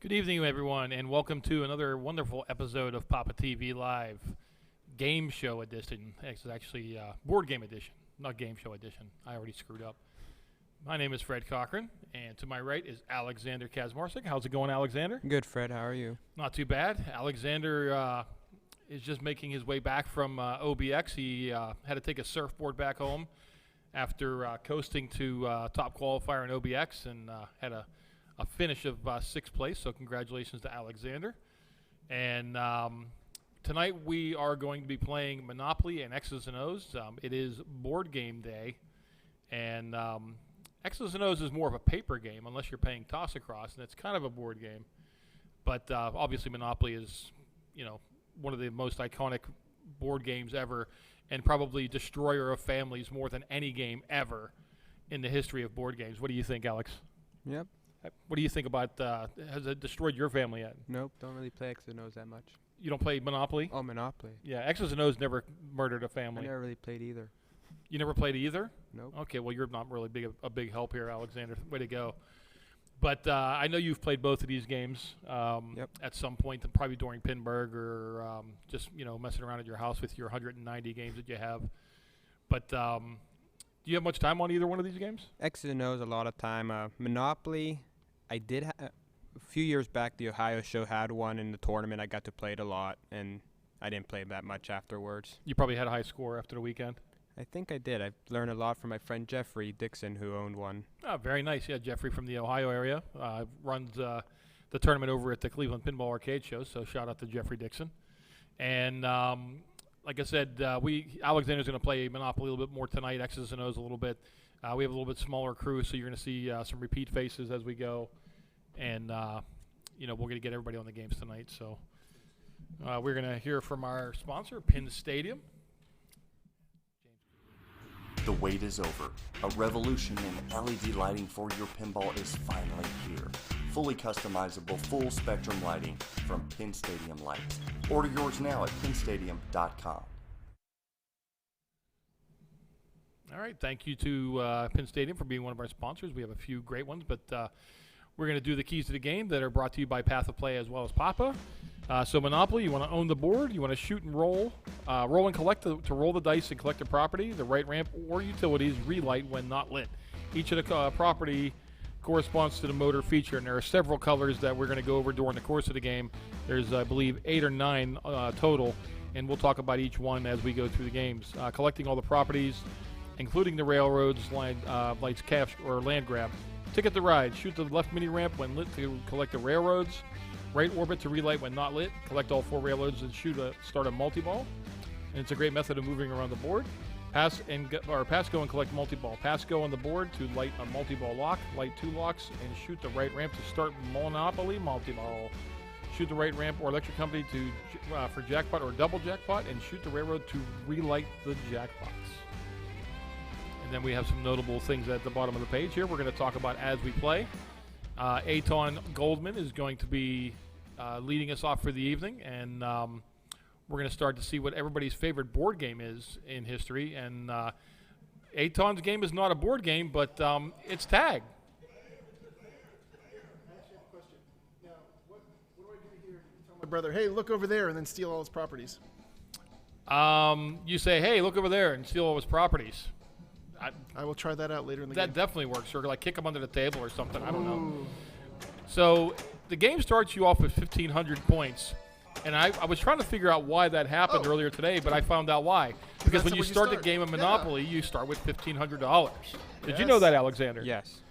Good evening, everyone, and welcome to another wonderful episode of PAPAtv Live Game Show Edition. It's actually Board Game Edition, not Game Show Edition. I already screwed up. My name is Fred Cochran, and to my right is Alexander Kazmarsik. How's it going, Alexander? Good, Fred. How are you? Not too bad. Alexander is just making his way back from OBX. He had to take a surfboard back home after coasting to top qualifier in OBX and had a finish of sixth place, so congratulations to Alexander. And tonight we are going to be playing Monopoly and Xs&Os. It is board game day, and Xs&Os is more of a paper game unless you're playing Toss Across, and it's kind of a board game. But obviously Monopoly is, one of the most iconic board games ever, and probably destroyer of families more than any game ever in the history of board games. What do you think, Alex? Yep. What do you think about, has it destroyed your family yet? Nope, don't really play Xs&Os that much. You don't play Monopoly? Oh, Monopoly. Yeah, Xs&Os never murdered a family. I never really played either. You never played either? Nope. Okay, well, you're not really a big help here, Alexander. Way to go. But I know you've played both of these games at some point, probably during Pinburg or just, messing around at your house with your 190 games that you have. But do you have much time on either one of these games? Xs&Os a lot of time. Monopoly, I did a few years back, the Ohio show had one in the tournament. I got to play it a lot, and I didn't play that much afterwards. You probably had a high score after the weekend. I think I did. I learned a lot from my friend Jeffrey Dixon, who owned one. Oh, very nice. Yeah, Jeffrey from the Ohio area runs the tournament over at the Cleveland Pinball Arcade Show, so shout out to Jeffrey Dixon. And like I said, Alexander's going to play Monopoly a little bit more tonight, Xs&Os a little bit. We have a little bit smaller crew, so you're going to see some repeat faces as we go. And, we're going to get everybody on the games tonight. So we're going to hear from our sponsor, Pinstadium. The wait is over. A revolution in LED lighting for your pinball is finally here. Fully customizable, full-spectrum lighting from Pinstadium Lights. Order yours now at pinstadium.com. All right, thank you to Pinstadium for being one of our sponsors. We have a few great ones, but we're going to do the keys to the game that are brought to you by Path of Play as well as Papa. So Monopoly, you want to own the board, you want to shoot and roll, roll and collect to roll the dice and collect the property, the right ramp or utilities, relight when not lit. Each of the property corresponds to the motor feature, and there are several colors that we're going to go over during the course of the game. There's, I believe, 8 or 9 total, and we'll talk about each one as we go through the games. Collecting all the properties, including the railroads, lights, cash, or land grab. Ticket the ride. Shoot the left mini ramp when lit to collect the railroads. Right orbit to relight when not lit. Collect all 4 railroads and start a multi-ball. And it's a great method of moving around the board. Pass go and collect multi-ball. Pass go on the board to light a multi-ball lock. Light 2 locks and shoot the right ramp to start Monopoly multi-ball. Shoot the right ramp or electric company for jackpot or double jackpot, and shoot the railroad to relight the jackpots. And then we have some notable things at the bottom of the page here we're going to talk about as we play. Aton Goldman is going to be leading us off for the evening, and we're going to start to see what everybody's favorite board game is in history. And Aton's game is not a board game, but it's tag. My brother, hey, look over there, and then steal all his properties. You say, hey, look over there, and steal all his properties. I will try that out later in the game. That definitely works. Or like kick him under the table or something. I don't know. So the game starts you off with 1,500 points. And I was trying to figure out why that happened earlier today, but I found out why. Because when you start the game of Monopoly, you start with $1,500. Did you know that, Alexander? Yes.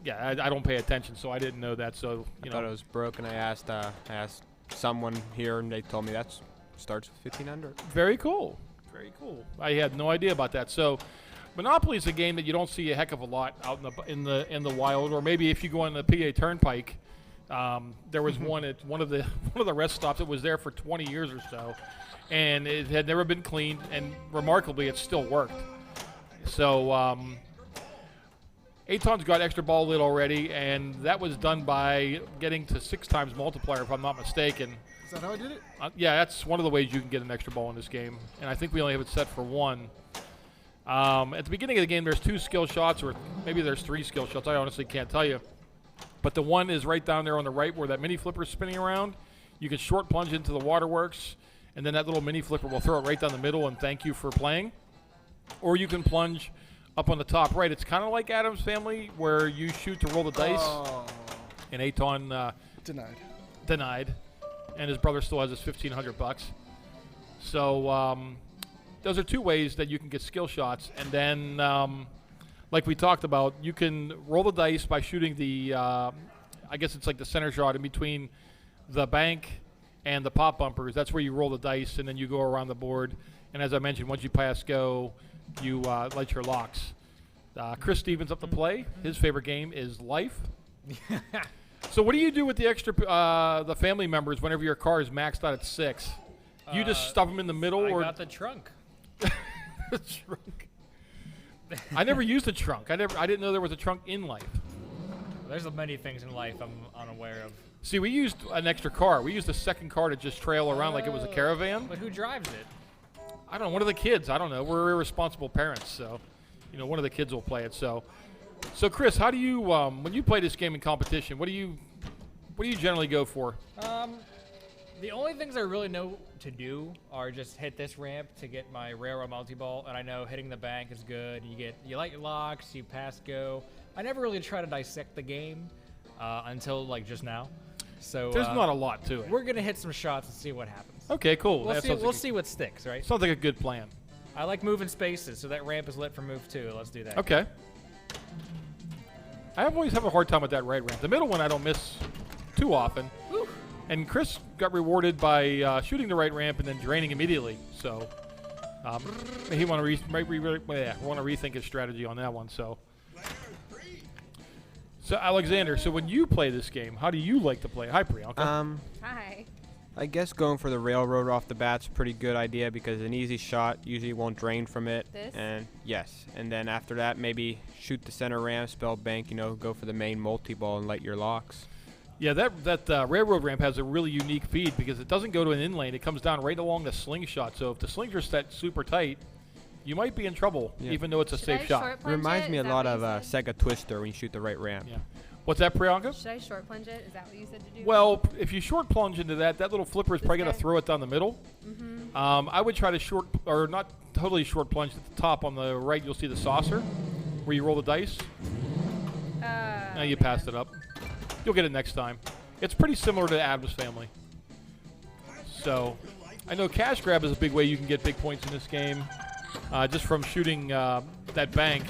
Yeah, I don't pay attention, so I didn't know that. So I thought it was broke, and I asked someone here, and they told me that starts with 1,500. Very cool. Very cool. I had no idea about that. So Monopoly is a game that you don't see a heck of a lot out in the wild, or maybe if you go on the PA Turnpike. There was one at one of the rest stops that was there for 20 years or so, and it had never been cleaned, and remarkably, it still worked. So Aton's got extra ball lit already, and that was done by getting to 6 times multiplier, if I'm not mistaken. Is that how I did it? Yeah, that's one of the ways you can get an extra ball in this game, and I think we only have it set for 1. At the beginning of the game, there's 2 skill shots, or maybe there's 3 skill shots. I honestly can't tell you. But the one is right down there on the right where that mini flipper is spinning around. You can short plunge into the waterworks, and then that little mini flipper will throw it right down the middle and thank you for playing. Or you can plunge up on the top right. It's kind of like Adam's Family, where you shoot to roll the dice. Oh. And Aton denied. And his brother still has his $1,500. So those are two ways that you can get skill shots. And then, like we talked about, you can roll the dice by shooting the, I guess it's like the center shot in between the bank and the pop bumpers. That's where you roll the dice, and then you go around the board. And as I mentioned, once you pass go, you light your locks. Chris Stevens up to play. His favorite game is Life. So what do you do with the extra, the family members whenever your car is maxed out at 6? You just stuff them in the middle? I or got the trunk. The trunk. I never used a trunk. I didn't know there was a trunk in Life. There's many things in life I'm unaware of. See, we used an extra car. We used a second car to just trail around like it was a caravan. But who drives it? I don't know. One of the kids. I don't know. We're irresponsible parents, so one of the kids will play it. So Chris, how do you when you play this game in competition? What do you generally go for? The only things I really know to do are just hit this ramp to get my railroad multi-ball, and I know hitting the bank is good. You light your locks, you pass go. I never really try to dissect the game until like just now. So there's not a lot to it. We're gonna hit some shots and see what happens. Okay, cool. We'll see what sticks, right? Sounds like a good plan. I like moving spaces, so that ramp is lit for move 2. Let's do that. Okay. I always have a hard time with that right ramp. The middle one I don't miss too often. Woo. And Chris got rewarded by shooting the right ramp and then draining immediately. So he want to rethink his strategy on that one. So Alexander, so when you play this game, how do you like to play? Hi, Priyanka. Hi. I guess going for the railroad off the bat's a pretty good idea because an easy shot usually won't drain from it. This? And yes, and then after that, maybe shoot the center ramp, spell bank, go for the main multi-ball and light your locks. Yeah, that railroad ramp has a really unique feed because it doesn't go to an in lane. It comes down right along the slingshot. So if the slings are set super tight, you might be in trouble, even though it's a safe shot. It reminds me a lot of Sega Twister when you shoot the right ramp. Yeah. What's that, Priyanka? Should I short plunge it? Is that what you said to do? Well, if you short plunge into that little flipper is probably going to throw it down the middle. Mm-hmm. I would try to not totally short plunge at the top. On the right, you'll see the saucer where you roll the dice. Now you passed it up. You'll get it next time. It's pretty similar to Adam's Family. So I know cash grab is a big way you can get big points in this game. Just from shooting that bank.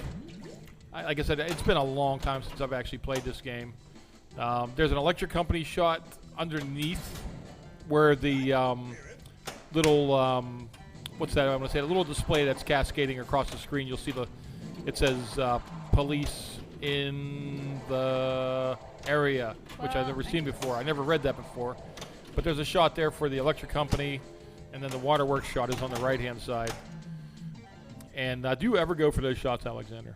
Like I said, it's been a long time since I've actually played this game. There's an electric company shot underneath where the little, what's that? I'm going to say a little display that's cascading across the screen. You'll see it says police in the area, which I've never seen before. I never read that before. But there's a shot there for the electric company, and then the waterworks shot is on the right-hand side. And do you ever go for those shots, Alexander?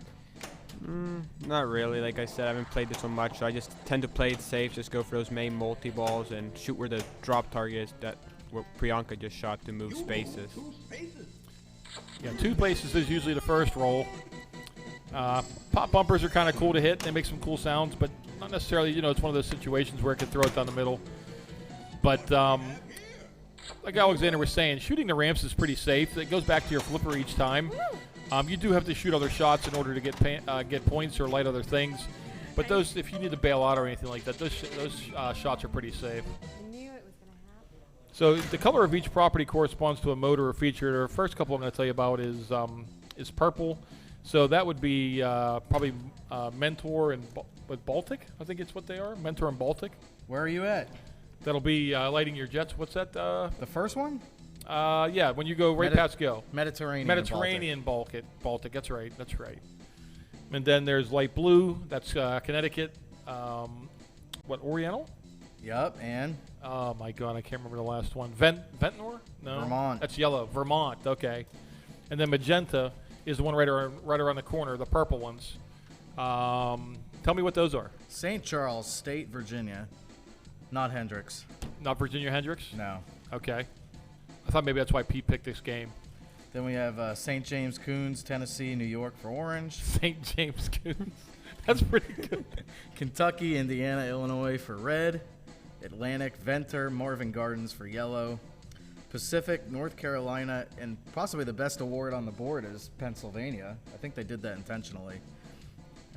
Not really. Like I said, I haven't played this one much, so I just tend to play it safe. Just go for those main multi-balls and shoot where the drop target is. That what Priyanka just shot to move spaces. Yeah, 2 places is usually the first roll. Pop bumpers are kind of cool to hit. They make some cool sounds, but not necessarily, it's one of those situations where it can throw it down the middle. But like Alexander was saying, shooting the ramps is pretty safe. It goes back to your flipper each time. You do have to shoot other shots in order to get points or light other things. But those, if you need to bail out or anything like that, those shots are pretty safe. I knew it was going to happen. So the color of each property corresponds to a motor or feature. The first couple I'm going to tell you about is purple. So that would be probably Mentor and Baltic. I think it's what they are. Mentor and Baltic. Where are you at? That'll be lighting your jets. What's that? The first one? Yeah, when you go right past go. Mediterranean. Baltic. That's right. And then there's light blue. That's Connecticut. Oriental? Yup, and? Oh, my God. I can't remember the last one. Ventnor? No. Vermont. That's yellow. Vermont. Okay. And then magenta is the one right around the corner, the purple ones. Tell me what those are. St. Charles State, Virginia. Not Hendricks. Not Virginia Hendricks? No. Okay. I thought maybe that's why Pete picked this game. Then we have St. James Coons, Tennessee, New York for orange. St. James Coons. That's pretty good. Kentucky, Indiana, Illinois for red. Atlantic, Venter, Marvin Gardens for yellow. Pacific, North Carolina, and possibly the best award on the board is Pennsylvania. I think they did that intentionally.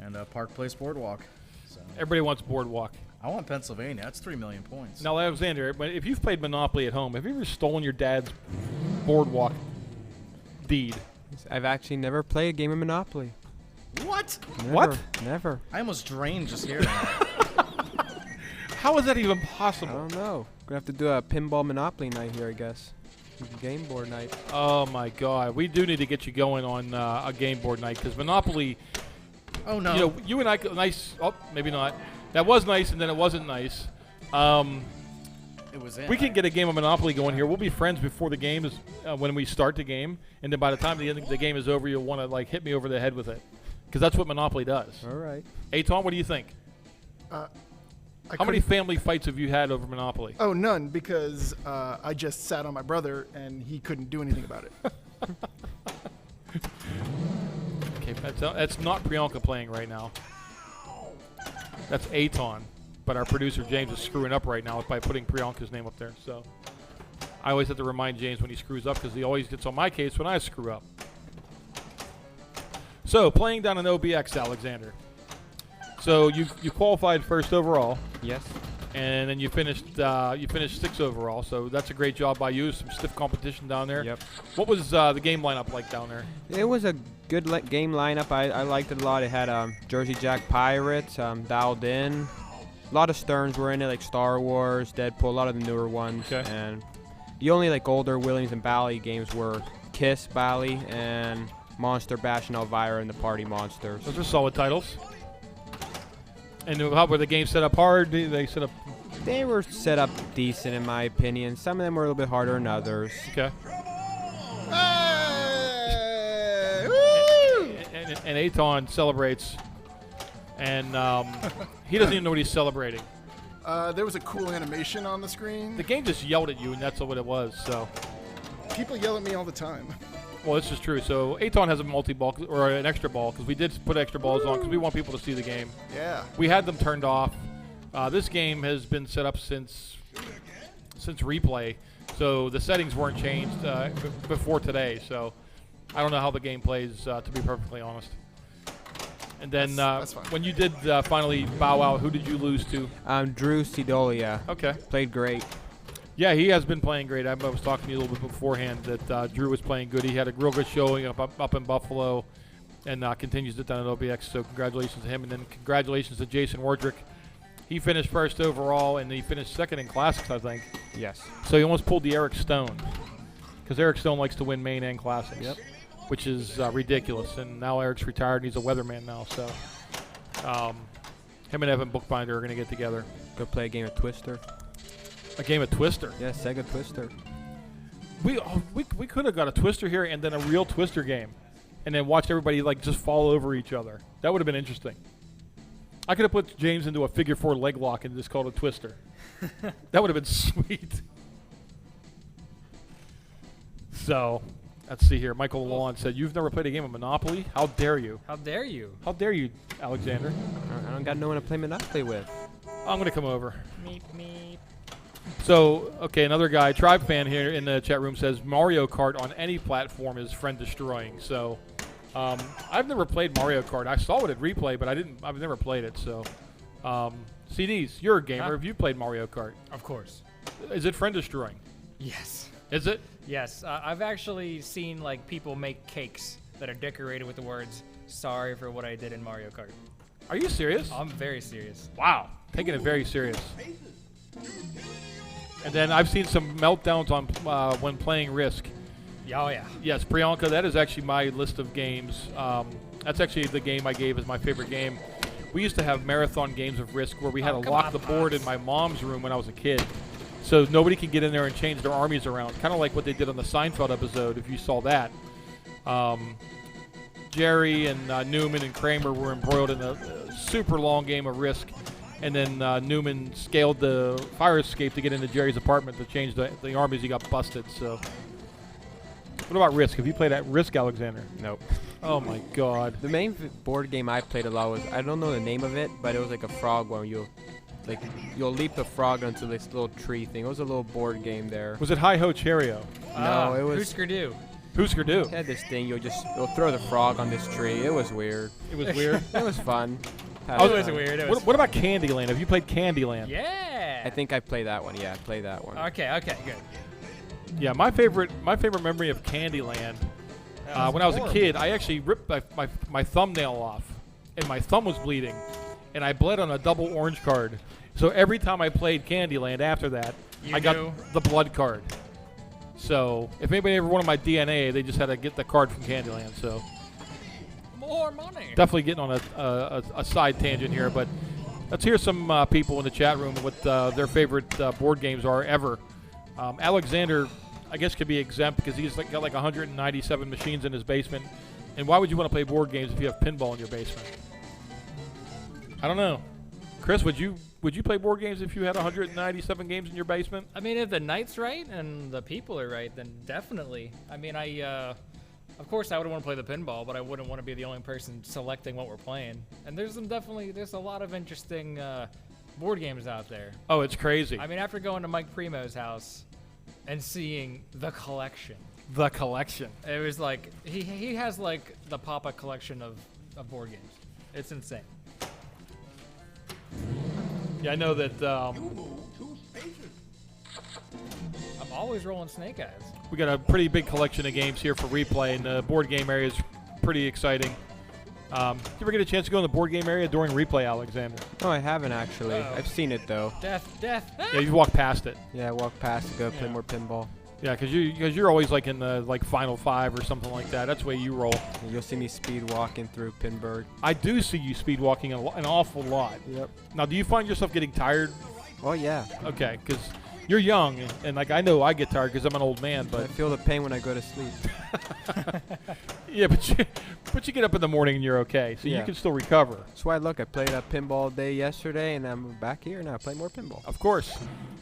And Park Place Boardwalk. So Everybody wants Boardwalk. I want Pennsylvania. That's 3 million points. Now, Alexander, but if you've played Monopoly at home, have you ever stolen your dad's Boardwalk deed? I've actually never played a game of Monopoly. What? Never, What? Never. I almost drained just hearing that. How is that even I possible? don't know. Gonna have to do a pinball Monopoly night here, I guess. Game board night. Oh, my God. We do need to get you going on a game board night because Monopoly, Oh, no. you know, you and I, nice, oh, maybe not. That was nice and then it wasn't nice. It was in. We can get a game of Monopoly going here. We'll be friends before the game is when we start the game, and then by the time the game is over, you'll want to like hit me over the head with it, because that's what Monopoly does. All right. Aton, what do you think? How many family fights have you had over Monopoly? Oh, none, because I just sat on my brother and he couldn't do anything about it. Okay, that's not Priyanka playing right now. That's Aton, but our producer James is screwing up right now by putting Priyanka's name up there. So I always have to remind James when he screws up because he always gets on my case when I screw up. So playing down an OBX, Alexander. So you qualified first overall, Yes. and then you finished 6th overall. So that's a great job by you. Some stiff competition down there. Yep. What was the game lineup like down there? It was a good game lineup. I liked it a lot. It had Jersey Jack Pirates, Dialed In. A lot of Sterns were in it, like Star Wars, Deadpool, a lot of the newer ones. Okay. And the only like older Williams and Bally games were Kiss, Bally, and Monster Bash and Elvira and the Party Monsters. Those are solid titles. And how were the games set up hard? They set up They were set up decent in my opinion. Some of them were a little bit harder than others. okay. Hey! Woo! And Aton celebrates, and he doesn't even know what he's celebrating. There was a cool animation on the screen. The game just yelled at you, and that's what it was. So, People yell at me all the time. well, this is true. So Aton has a multi-ball or an extra ball because we did put extra balls on because we want people to see the game. Yeah. We had them turned off. This game has been set up since replay, so the settings weren't changed before today. So I don't know how the game plays, to be perfectly honest. And then That's fine. when you did finally bow out, who did you lose to? Drew Sidolia Okay. played great. Yeah, he has been playing great. I was talking to you a little bit beforehand that Drew was playing good. He had a real good showing up in Buffalo and continues it down at OBX. So congratulations to him. And then congratulations to Jason Wardrick. He finished first overall, and he finished second in Classics, I think. Yes. So he almost pulled the Eric Stone because Eric Stone likes to win main and Classics, which is ridiculous. And now Eric's retired, and he's a weatherman now. So him and Evan Bookbinder are going to get together. Go play a game of Twister. A game of Twister. Yeah, Sega Twister. We could have got a Twister here and then a real Twister game, and then watched everybody like just fall over each other. That would have been interesting. I could have put James into a figure 4 leg lock and just called it Twister. That would have been sweet. So, let's see here. Michael Lawn said, "You've never played a game of Monopoly? How dare you? How dare you? How dare you, Alexander?" I don't got no one to play Monopoly with. I'm gonna come over. Meep, meep. So, okay, another guy, Tribe fan here in the chat room says Mario Kart on any platform is friend destroying. So, I've never played Mario Kart. I saw it at replay, but I've never played it. So, CDs, you're a gamer. Huh? Have you played Mario Kart? Of course. Is it friend destroying? Yes. Is it? Yes. I've actually seen like people make cakes that are decorated with the words "Sorry for what I did in Mario Kart." Are you serious? I'm very serious. Wow, taking it very serious. And then I've seen some meltdowns on when playing Risk. Oh yeah. Yes, Priyanka, that is actually my list of games. That's actually the game I gave as my favorite game. We used to have marathon games of Risk where we had to come lock on, the board Pops. in my mom's room when I was a kid. So nobody could get in there and change their armies around. Kind of like what they did on the Seinfeld episode, if you saw that. Jerry and Newman and Kramer were embroiled in a super long game of Risk. And then Newman scaled the fire escape to get into Jerry's apartment to change the armies. He got busted. So, what about Risk? Have you played at Risk, Alexander? Nope. Oh my God. The main board game I played a lot was, I don't know the name of it, but it was like a frog one. You'll leap the frog onto this little tree thing. It was a little board game there. Was it Hi Ho Cheerio? No, it was. Husker Du. Husker Du. It had this thing. You'll throw the frog on this tree. It was weird. It was weird. It was fun. It was weird. It was What about Candyland? Have you played Candyland? Yeah. I think I played that one. Yeah, I played that one. Okay, good. Yeah, my favorite memory of Candyland. When I was a kid, I actually ripped my thumbnail off, and my thumb was bleeding, and I bled on a double orange card. So every time I played Candyland after that, I got the blood card. So if anybody ever wanted my DNA, they just had to get the card from Candyland. So more money. definitely getting on a side tangent here, but let's hear some people in the chat room what their favorite board games are ever. Alexander, I guess, could be exempt because he's got like 197 machines in his basement. And why would you want to play board games if you have pinball in your basement? I don't know. Chris, would you play board games if you had 197 games in your basement? I mean, if the night's right and the people are right, then definitely. I mean, of course, I would want to play the pinball, but I wouldn't want to be the only person selecting what we're playing. And there's a lot of interesting board games out there. Oh, it's crazy. I mean, after going to Mike Primo's house and seeing the collection. The collection. It was like, he has like the Papa collection of board games. It's insane. Yeah, I know that I'm always rolling snake eyes. we got a pretty big collection of games here for replay, and the board game area is pretty exciting. Did you ever get a chance to go in the board game area during replay, Alexander? No, I haven't actually. Uh-oh. I've seen it though. Death. Yeah, you walked past it. Yeah, I walked past to go play Yeah. more pinball. Yeah, because you're always like in the Final Five or something like that. That's the way you roll. And you'll see me speed walking through Pinburg. I do see you speed walking an awful lot. Yep. Now, do you find yourself getting tired? Oh yeah. Okay, because you're young, and like I know I get tired because I'm an old man. I But feel the pain when I go to sleep. yeah, but you get up in the morning and you're okay, so you Yeah. can still recover. That's why I played a pinball day yesterday, and I'm back here now. Play more pinball. Of course.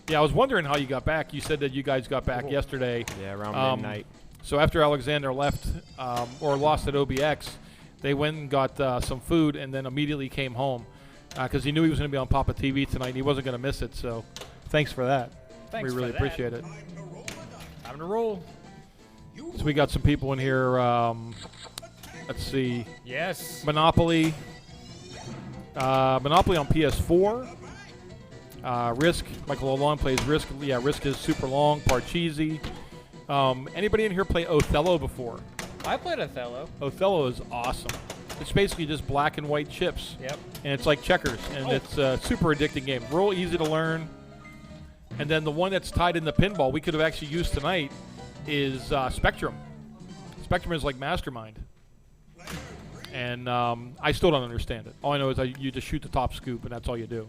Yeah, I was wondering how you got back. You said that you guys got back yesterday. Yeah, around midnight. So after Alexander left or lost at OBX, they went and got some food and then immediately came home because he knew he was going to be on PAPAtv tonight and he wasn't going to miss it. So thanks for that. Thanks we really for that. appreciate it. Time to roll. So we got some people in here. Let's see. Yes. Monopoly. Monopoly on PS4. Risk. Michael O'Long plays Risk. Yeah, Risk is super long. Parcheesi. Anybody in here play Othello before? I played Othello. Othello is awesome. It's basically just black and white chips. Yep. And it's like checkers. And it's a super addicting game. Real easy to learn. And then the one that's tied into pinball we could have actually used tonight is Spectrum. Spectrum is like Mastermind. And I still don't understand it. All I know is you just shoot the top scoop, and that's all you do.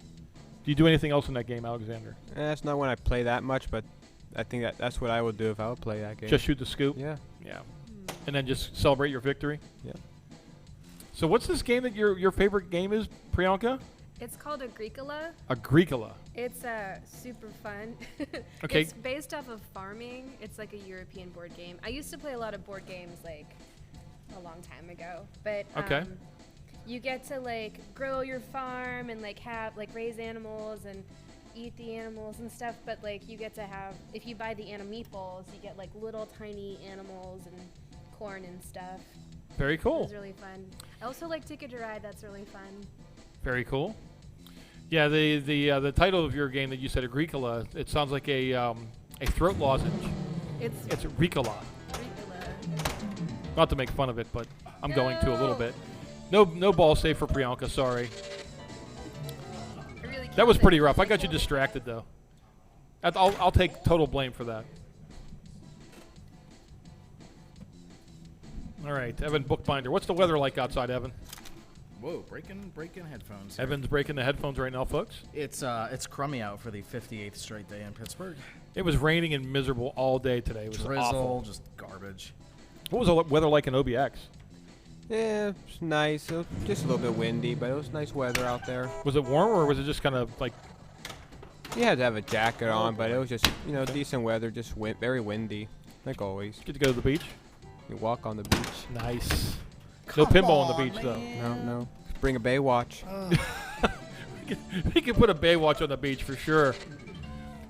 Do you do anything else in that game, Alexander? That's not when I play that much, but I think that's what I would do if I would play that game. Just shoot the scoop? Yeah. Yeah. And then just celebrate your victory? Yeah. So what's this game that your favorite game is, Priyanka? It's called Agricola. Agricola. It's super fun. Okay. It's based off of farming. It's like a European board game. I used to play a lot of board games like a long time ago, but Okay. you get to like grow your farm and like have like raise animals and eat the animals and stuff. But like you get to have, if you buy the meatballs, you get like little tiny animals and corn and stuff. Very cool. It's really fun. I also like Ticket to Ride. That's really fun. Very cool. Yeah, the title of your game that you said, Agricola, it sounds like a throat lozenge. It's Agricola. Agricola. Not to make fun of it, but I'm going to a little bit. No ball save for Priyanka, sorry. I really That was killed pretty it. rough. I got you distracted, though. I'll take total blame for that. All right, Evan Bookbinder. What's the weather like outside, Evan? Whoa, breaking headphones. here. Evan's breaking the headphones right now, folks. It's crummy out for the 58th straight day in Pittsburgh. It was raining and miserable all day today. It was Drizzle, awful. just garbage. What was the weather like in OBX? Yeah, it's nice. It was just a little bit windy, but it was nice weather out there. Was it warm or was it just kind of like? You had to have a jacket on, but it was just, decent weather, just very windy, like always. Get to go to the beach? You walk on the beach. Nice. No pinball on the beach, though. No. Bring a Baywatch. We can put a Baywatch on the beach for sure.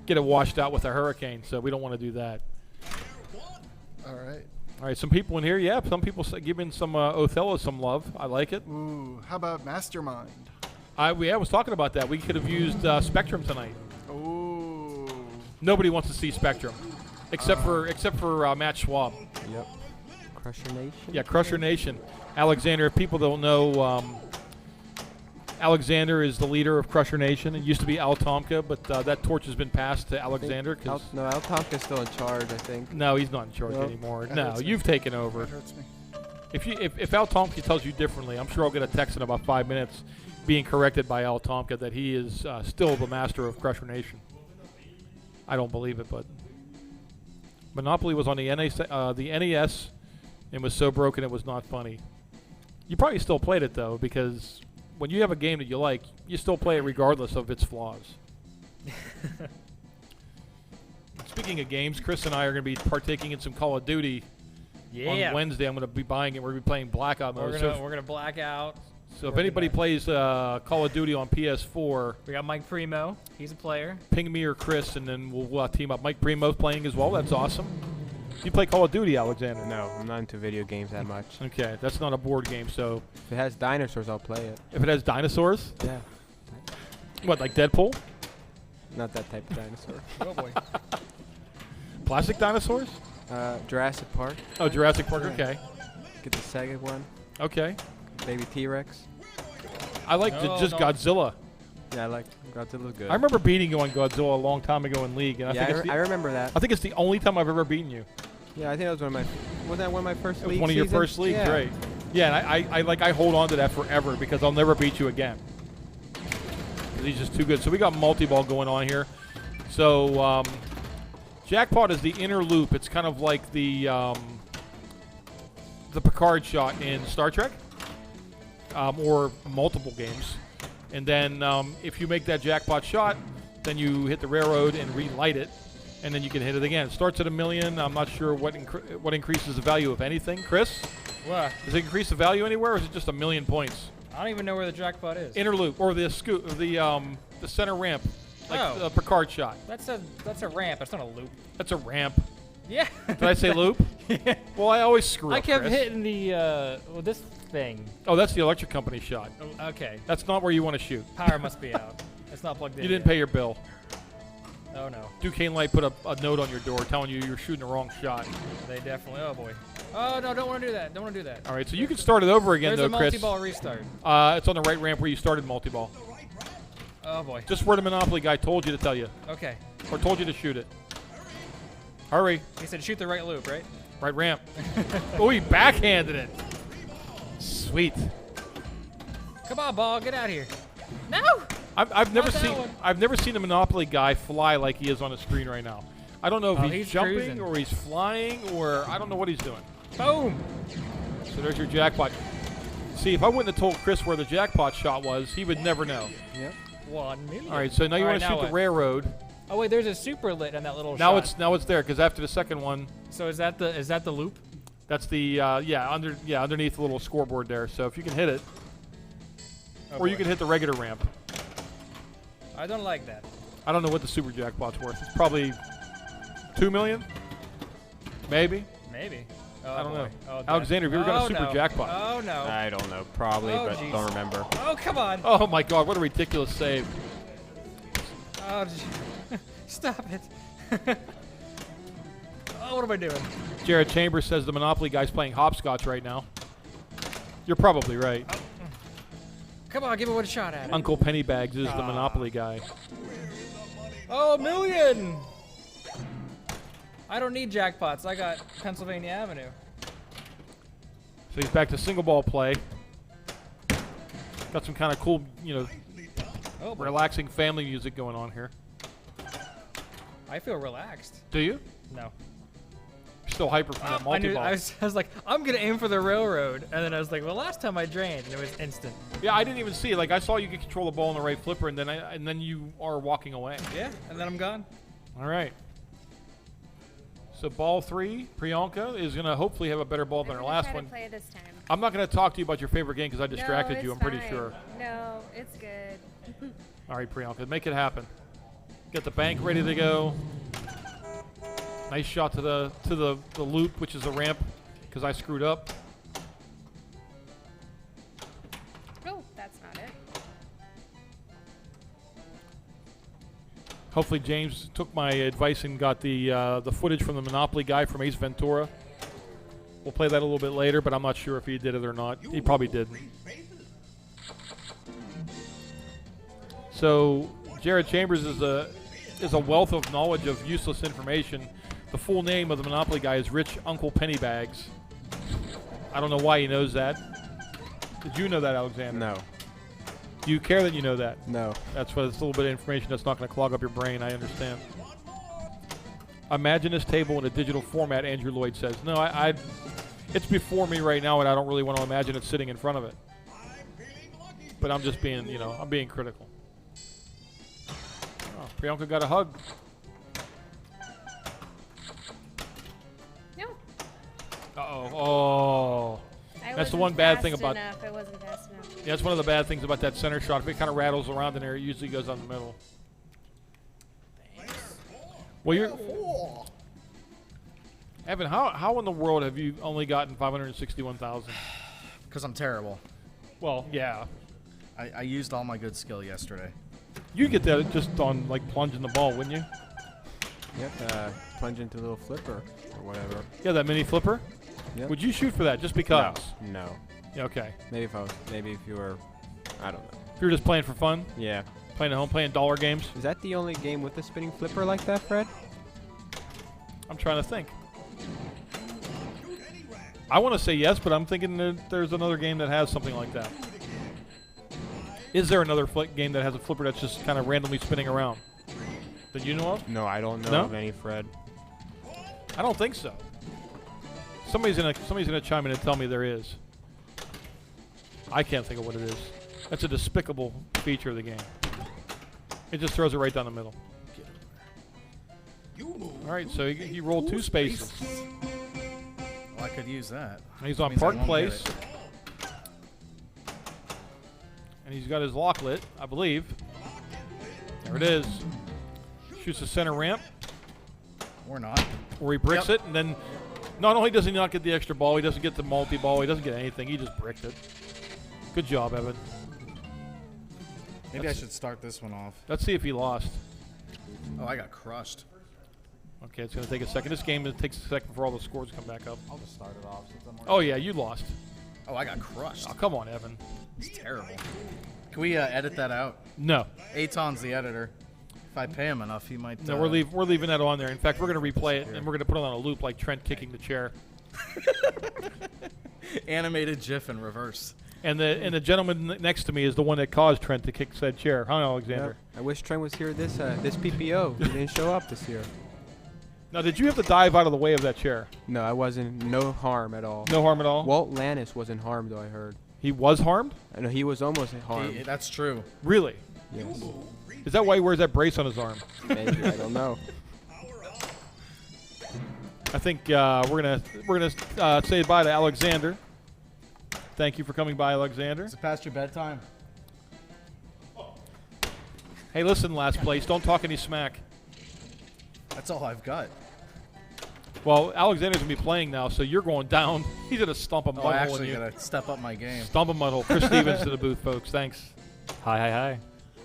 Get it washed out with a hurricane, so we don't want to do that. All right. All right, some people in here, yeah, some people giving some Othello some love. I like it. Ooh, how about Mastermind? I was talking about that. We could have used Spectrum tonight. Ooh. Nobody wants to see Spectrum, except for Matt Schwab. Yep. Crusher Nation? Yeah, Crusher Nation. Alexander, if people don't know, Alexander is the leader of Crusher Nation. It used to be Al Tomka, but that torch has been passed to Alexander. Al Tomka's still in charge, I think. No, he's not in charge Nope. anymore. That No, hurts me. you've taken over. That hurts me. If Al Tomka tells you differently, I'm sure I'll get a text in about 5 minutes being corrected by Al Tomka that he is still the master of Crusher Nation. I don't believe it, but Monopoly was on the NES and was so broken it was not funny. You probably still played it, though, because when you have a game that you like, you still play it regardless of its flaws. Speaking of games, Chris and I are going to be partaking in some Call of Duty on Wednesday. I'm going to be buying it. We're going to be playing Blackout mode. We're gonna black out. So if anybody plays Call of Duty on PS4, We got Mike Primo. He's a player. ping me or Chris, and then we'll team up. Mike Primo's playing as well. That's awesome. You play Call of Duty, Alexander? No, I'm not into video games that much. Okay, that's not a board game. So If it has dinosaurs, I'll play it. if it has dinosaurs, Yeah. what, like Deadpool? Not that type of dinosaur. Oh boy. Plastic dinosaurs? Jurassic Park. Oh, Jurassic Park. Okay, Get the Sega one. okay. Baby T-Rex. I like No, just no. Godzilla. Yeah, I like Godzilla's good. I remember beating you on Godzilla a long time ago in League, and Yeah, I I remember that. think it's the only time I've ever beaten you. Yeah, I think that was one of my first It was league one of your seasons? first leagues, Yeah. right? Yeah, and I hold on to that forever because I'll never beat you again. He's just too good. So we got multi-ball going on here. So Jackpot is the inner loop. It's kind of like the Picard shot in Star Trek, or multiple games. And then if you make that jackpot shot, then you hit the railroad and relight it, and then you can hit it again. It starts at $1 million. I'm not sure what increases the value of anything. Chris, What? does it increase the value anywhere, or is it just $1 million points? I don't even know where the jackpot is. Inner loop or the center ramp, like Oh. the Picard shot. That's a ramp. That's not a loop. That's a ramp. Yeah. Did I say loop? Yeah. Well, I always screw I up, kept Chris. hitting the this thing. Oh, that's the electric company shot. Okay. That's not where you want to shoot. Power must be out. It's not plugged in. You didn't yet. pay your bill. Oh no. Duquesne Light put a note on your door telling you you're shooting the wrong shot. They definitely. Oh boy. Oh no! Don't want to do that. Don't want to do that. All right, so you can start it over again, There's though, a Chris. multi-ball restart. It's on the right ramp where you started multi-ball. Oh boy. Just where the Monopoly guy told you to tell you, Okay. or told you to shoot it. Hurry, He said shoot the right loop, right? right ramp. Oh, he backhanded it. Sweet. Come on, ball, get out of here. No. I've never Not that seen one. I've never seen a Monopoly guy fly like he is on the screen right now. I don't know if Oh, he's he's jumping cruising. or he's flying or I don't know what he's doing. Boom. So there's your jackpot. See, if I wouldn't have told Chris where the jackpot shot was, he would never know. Yep. 1 million. All right, so now you All want right, to now shoot the what? railroad. Oh wait, there's a super lit on that little Now shot. it's there because after the second one, So is that the loop? that's the underneath the little scoreboard there. So if you can hit it, Oh, or you boy. can hit the regular ramp. I don't like that. I don't know what the super jackpot's worth. It's probably 2 million, maybe. Maybe. Oh, I don't boy. know. Oh, that- Alexander, have you ever got a oh, super no. jackpot? Oh no. I don't know, probably, Oh, but jeez. don't remember. Oh come on. Oh my God! What a ridiculous save. Oh, stop it. Oh, what am I doing? Jared Chambers says the Monopoly guy's playing hopscotch right now. You're probably right. Come on, give it one shot at it. Uncle Pennybags is the Monopoly guy. Oh, $1 million. I don't need jackpots. I got Pennsylvania Avenue. So he's back to single ball play. Got some kind of cool, Oh, boy. relaxing family music going on here. I feel relaxed. Do you? No. You're still hyper from that I, knew, multi-ball. I was like, I'm going to aim for the railroad. And then I was like, well, last time I drained, and it was instant. Yeah, I didn't even see it. Like I saw you could control the ball on the right flipper, and then you are walking away. Yeah, and then I'm gone. All right. So ball 3, Priyanka is gonna hopefully have a better ball than I'm her gonna last try one. to play this time. I'm not going to talk to you about your favorite game because I distracted No, you, it's I'm pretty fine. sure. No, it's good. All right, Priyanka, make it happen. Get the bank ready to go. Nice shot to the loop, which is the ramp, because I screwed up. Oh, that's not it. Hopefully James took my advice and got the footage from the Monopoly guy from Ace Ventura. We'll play that a little bit later, but I'm not sure if he did it or not. He probably did. So Jared Chambers is a wealth of knowledge of useless information. The full name of the Monopoly guy is Rich Uncle Pennybags. I don't know why he knows that. Did you know that, Alexander? No. Do you care that you know that? No. That's what it's a little bit of information that's not going to clog up your brain. I understand. Imagine this table in a digital format, Andrew Lloyd says. No, it's before me right now, and I don't really want to imagine it sitting in front of it. But I'm just being, I'm being critical. Oh, Priyanka got a hug. No. Uh-oh. Oh. That's the one bad thing about... It wasn't fast enough. Yeah, that's one of the bad things about that center shot. If it kind of rattles around in there, it usually goes on the middle. Well, you're... Evan, how in the world have you only gotten 561,000? Because I'm terrible. Well, yeah. I used all my good skill yesterday. You get that just on, like, plunging the ball, wouldn't you? Yep, plunge into a little flipper or whatever. Yeah, that mini flipper? Yep. Would you shoot for that just because? No. Yeah, okay. Maybe if you were, I don't know. If you were just playing for fun? Yeah. Playing at home, playing dollar games? Is that the only game with a spinning flipper like that, Fred? I'm trying to think. I want to say yes, but I'm thinking that there's another game that has something like that. Is there another game that has a flipper that's just kind of randomly spinning around that you know of? No, I don't know No? of any, Fred. I don't think so. Somebody's gonna chime in and tell me there is. I can't think of what it is. That's a despicable feature of the game. It just throws it right down the middle. All right, so he rolled 2 spaces. Well, I could use that. And he's on Means I Park won't Place. get it. And he's got his lock lit, I believe. There it is. Shoots the center ramp, Or not. where he bricks it, and then not only does he not get the extra ball, he doesn't get the multi-ball, he doesn't get anything, he just bricked it. Good job, Evan. Maybe I should start this one off. Let's see if he lost. Oh, I got crushed. Okay, it's going to take a second. This game, it takes a second for all the scores to come back up. I'll just start it off. Since I'm Oh, yeah, you lost. Oh, I got crushed. Oh, come on, Evan. It's terrible. Can we edit that out? No. Aton's the editor. If I pay him enough, he might. No, we're leaving that on there. In fact, we're going to replay it, and we're going to put it on a loop like Trent kicking the chair. Animated GIF in reverse. And the gentleman next to me is the one that caused Trent to kick said chair. Huh, Alexander? Yep. I wish Trent was here this PPO. He didn't show up this year. Now, did you have to dive out of the way of that chair? No, I wasn't. No harm at all. No harm at all? Walt Lannis wasn't harmed, though, I heard. He was harmed? I know he was almost harmed. That's true. Really? Yes. Is that why he wears that brace on his arm? Maybe, I don't know. I think we're gonna say bye to Alexander. Thank you for coming by, Alexander. Is it past your bedtime? Hey, listen, last place, don't talk any smack. That's all I've got. Well, Alexander's gonna be playing now, so you're going down. He's gonna stump a mud Oh, I hole in actually you. gotta step up my game. Stump a mud hole. Chris Stevens to the booth, folks. Thanks. Hi.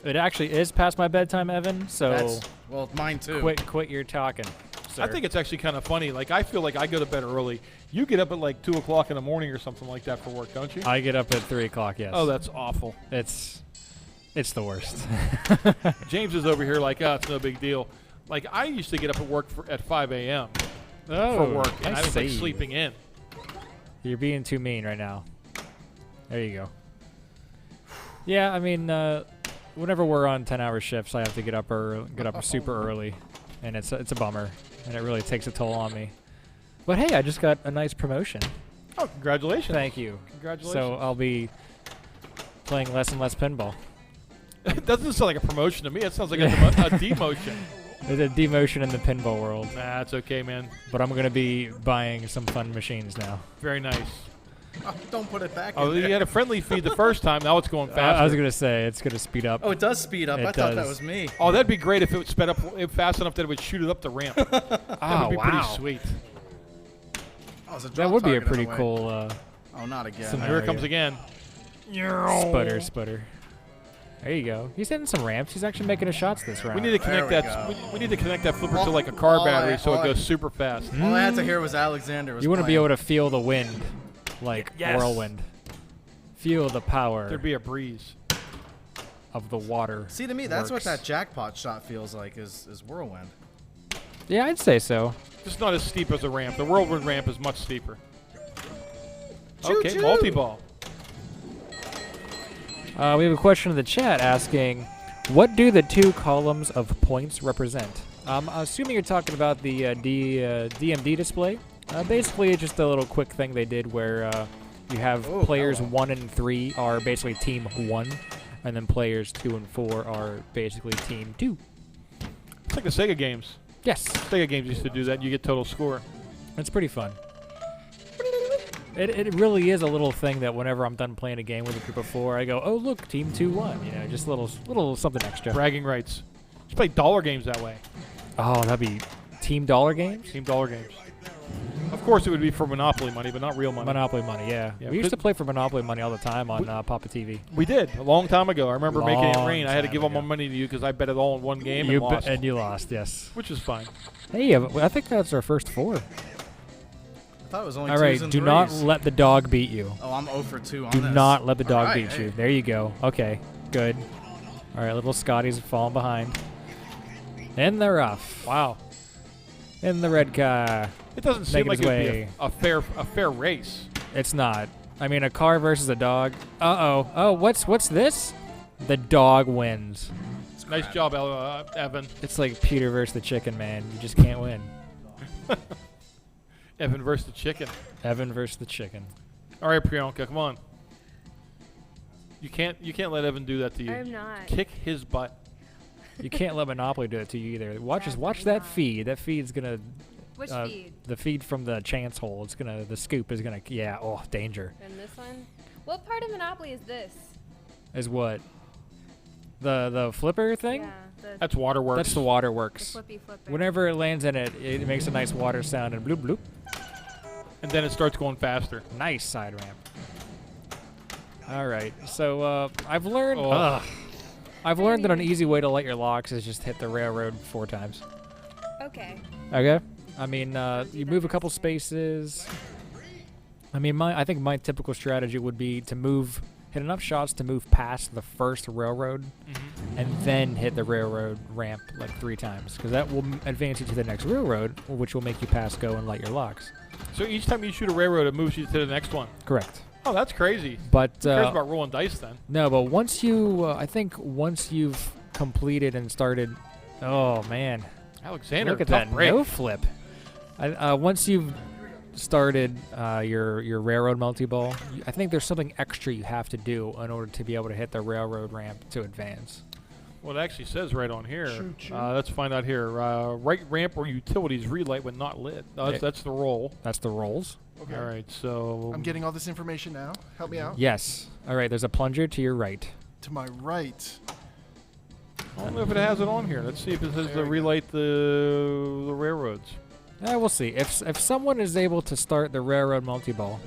It actually is past my bedtime, Evan. So Well, mine too. quit your talking. Sir. I think it's actually kind of funny. Like, I feel like I go to bed early. You get up at like 2 o'clock in the morning or something like that for work, don't you? I get up at 3 o'clock. Yes. Oh, that's awful. It's the worst. James is over here like, oh, it's no big deal. Like, I used to get up at work at 5 a.m. for work, and I was like see. sleeping in. You're being too mean right now. There you go. Yeah, I mean, whenever we're on 10-hour shifts, I have to get up super early, and it's a bummer, and it really takes a toll on me. But hey, I just got a nice promotion. Oh, congratulations. Thank you. Congratulations. So I'll be playing less and less pinball. It doesn't sound like a promotion to me. It sounds like a demotion. There's a demotion in the pinball world. Nah, it's okay, man. But I'm going to be buying some fun machines now. Very nice. Oh, don't put it back Oh, in you there. had a friendly feed the first time. Now it's going faster. I was gonna say it's gonna speed up. Oh, it does speed up. It I thought that does. was me. Oh, that'd be great if it sped up fast enough that it would shoot it up the ramp. That would be pretty sweet. Oh, it's a That drop would be a target in pretty the way. cool Oh, not again. Some- Here it comes again. sputter. There you go. He's hitting some ramps. He's actually making his shots this round. We need to There connect we that. go. We need to connect that flipper to like a car All battery I- so all it I- goes super fast. All I had to hear was Alexander was You want to be playing. able to feel the wind, like Yes. whirlwind. Feel the power There'd be a breeze. of the water. See, to me, that's works. what that jackpot shot feels like is whirlwind. Yeah, I'd say so. Just not as steep as a ramp. The whirlwind ramp is much steeper. Okay, Choo-choo. multi-ball. We have a question in the chat asking, what do the two columns of points represent? I'm assuming you're talking about the DMD display. Basically, it's just a little quick thing they did where you have Oh, players hello. 1 and 3 are basically team 1, and then players 2 and 4 are basically team 2. It's like the Sega games. Yes, Sega games used to do that. You get total score. it's pretty fun. It really is a little thing that whenever I'm done playing a game with a group of 4, I go, oh look, team 2-1. You know, just a little something extra. Bragging rights. Just play dollar games that way. Oh, that'd be team dollar games. Team dollar games. Of course, it would be for Monopoly money, but not real money. Monopoly money, yeah. Yeah, We used but- to play for Monopoly money all the time on PAPAtv. We did a long time ago. I remember making it Long rain. I had to time give all my ago. money to you because I bet it all in one game and You lost, and you lost, yes. which is fine. Hey, I think that's our first 4. I thought it was only All twos right, and do not threes. let the dog beat you. Oh, I'm 0 for 2 on Do this. not let the dog All right, beat hey. you. There you go. Okay, good. All right, little Scotty's falling behind. In the rough. Wow. In the red car. It doesn't seem Making like his it'd way. be a fair race. It's not. I mean, a car versus a dog. Uh-oh. Oh, what's this? The dog wins. Nice job, Evan. It's like Peter versus the chicken, man. You just can't win. Evan versus the chicken. Evan versus the chicken. All right, Priyanka, come on. You can't let Evan do that to you. I'm not. Kick his butt. You can't let Monopoly do it to you either. Watch Definitely that not. feed. That feed's gonna Which uh, feed? the feed from the chance hole. The scoop is gonna danger. And this one? What part of Monopoly is this? Is what? The flipper thing? Yeah, the That's waterworks. That's the waterworks. flippy flipper. Whenever it lands in it, it makes a nice water sound and bloop bloop. And then it starts going faster. Nice side ramp. All right, so I've learned. Oh. I've learned that an easy way to light your locks is just hit the railroad 4 times. Okay. Okay. I mean, do you that move a next couple time. spaces. I mean, I think my typical strategy would be to hit enough shots to move past the first railroad, and then hit the railroad ramp like 3 times, because that will advance you to the next railroad, which will make you pass go and light your locks. So each time you shoot a railroad, it moves you to the next one. Correct. Oh, that's crazy. But Who cares about rolling dice then? no, but once I think once you've completed and started, oh man, Alexander, look at tough that break. no flip. Once you've started your railroad multi-ball, I think there's something extra you have to do in order to be able to hit the railroad ramp to advance. Well, it actually says right on here. Choo-choo. Let's find out here. Right ramp or utilities relight when not lit. That's the roll. That's the rolls. Okay. All right, so I'm getting all this information now. Help me out. Yes. All right, there's a plunger to your right. To my right. I don't know if it has it on here. Let's see if it says to relight the railroads. We'll see. If someone is able to start the railroad multi-ball.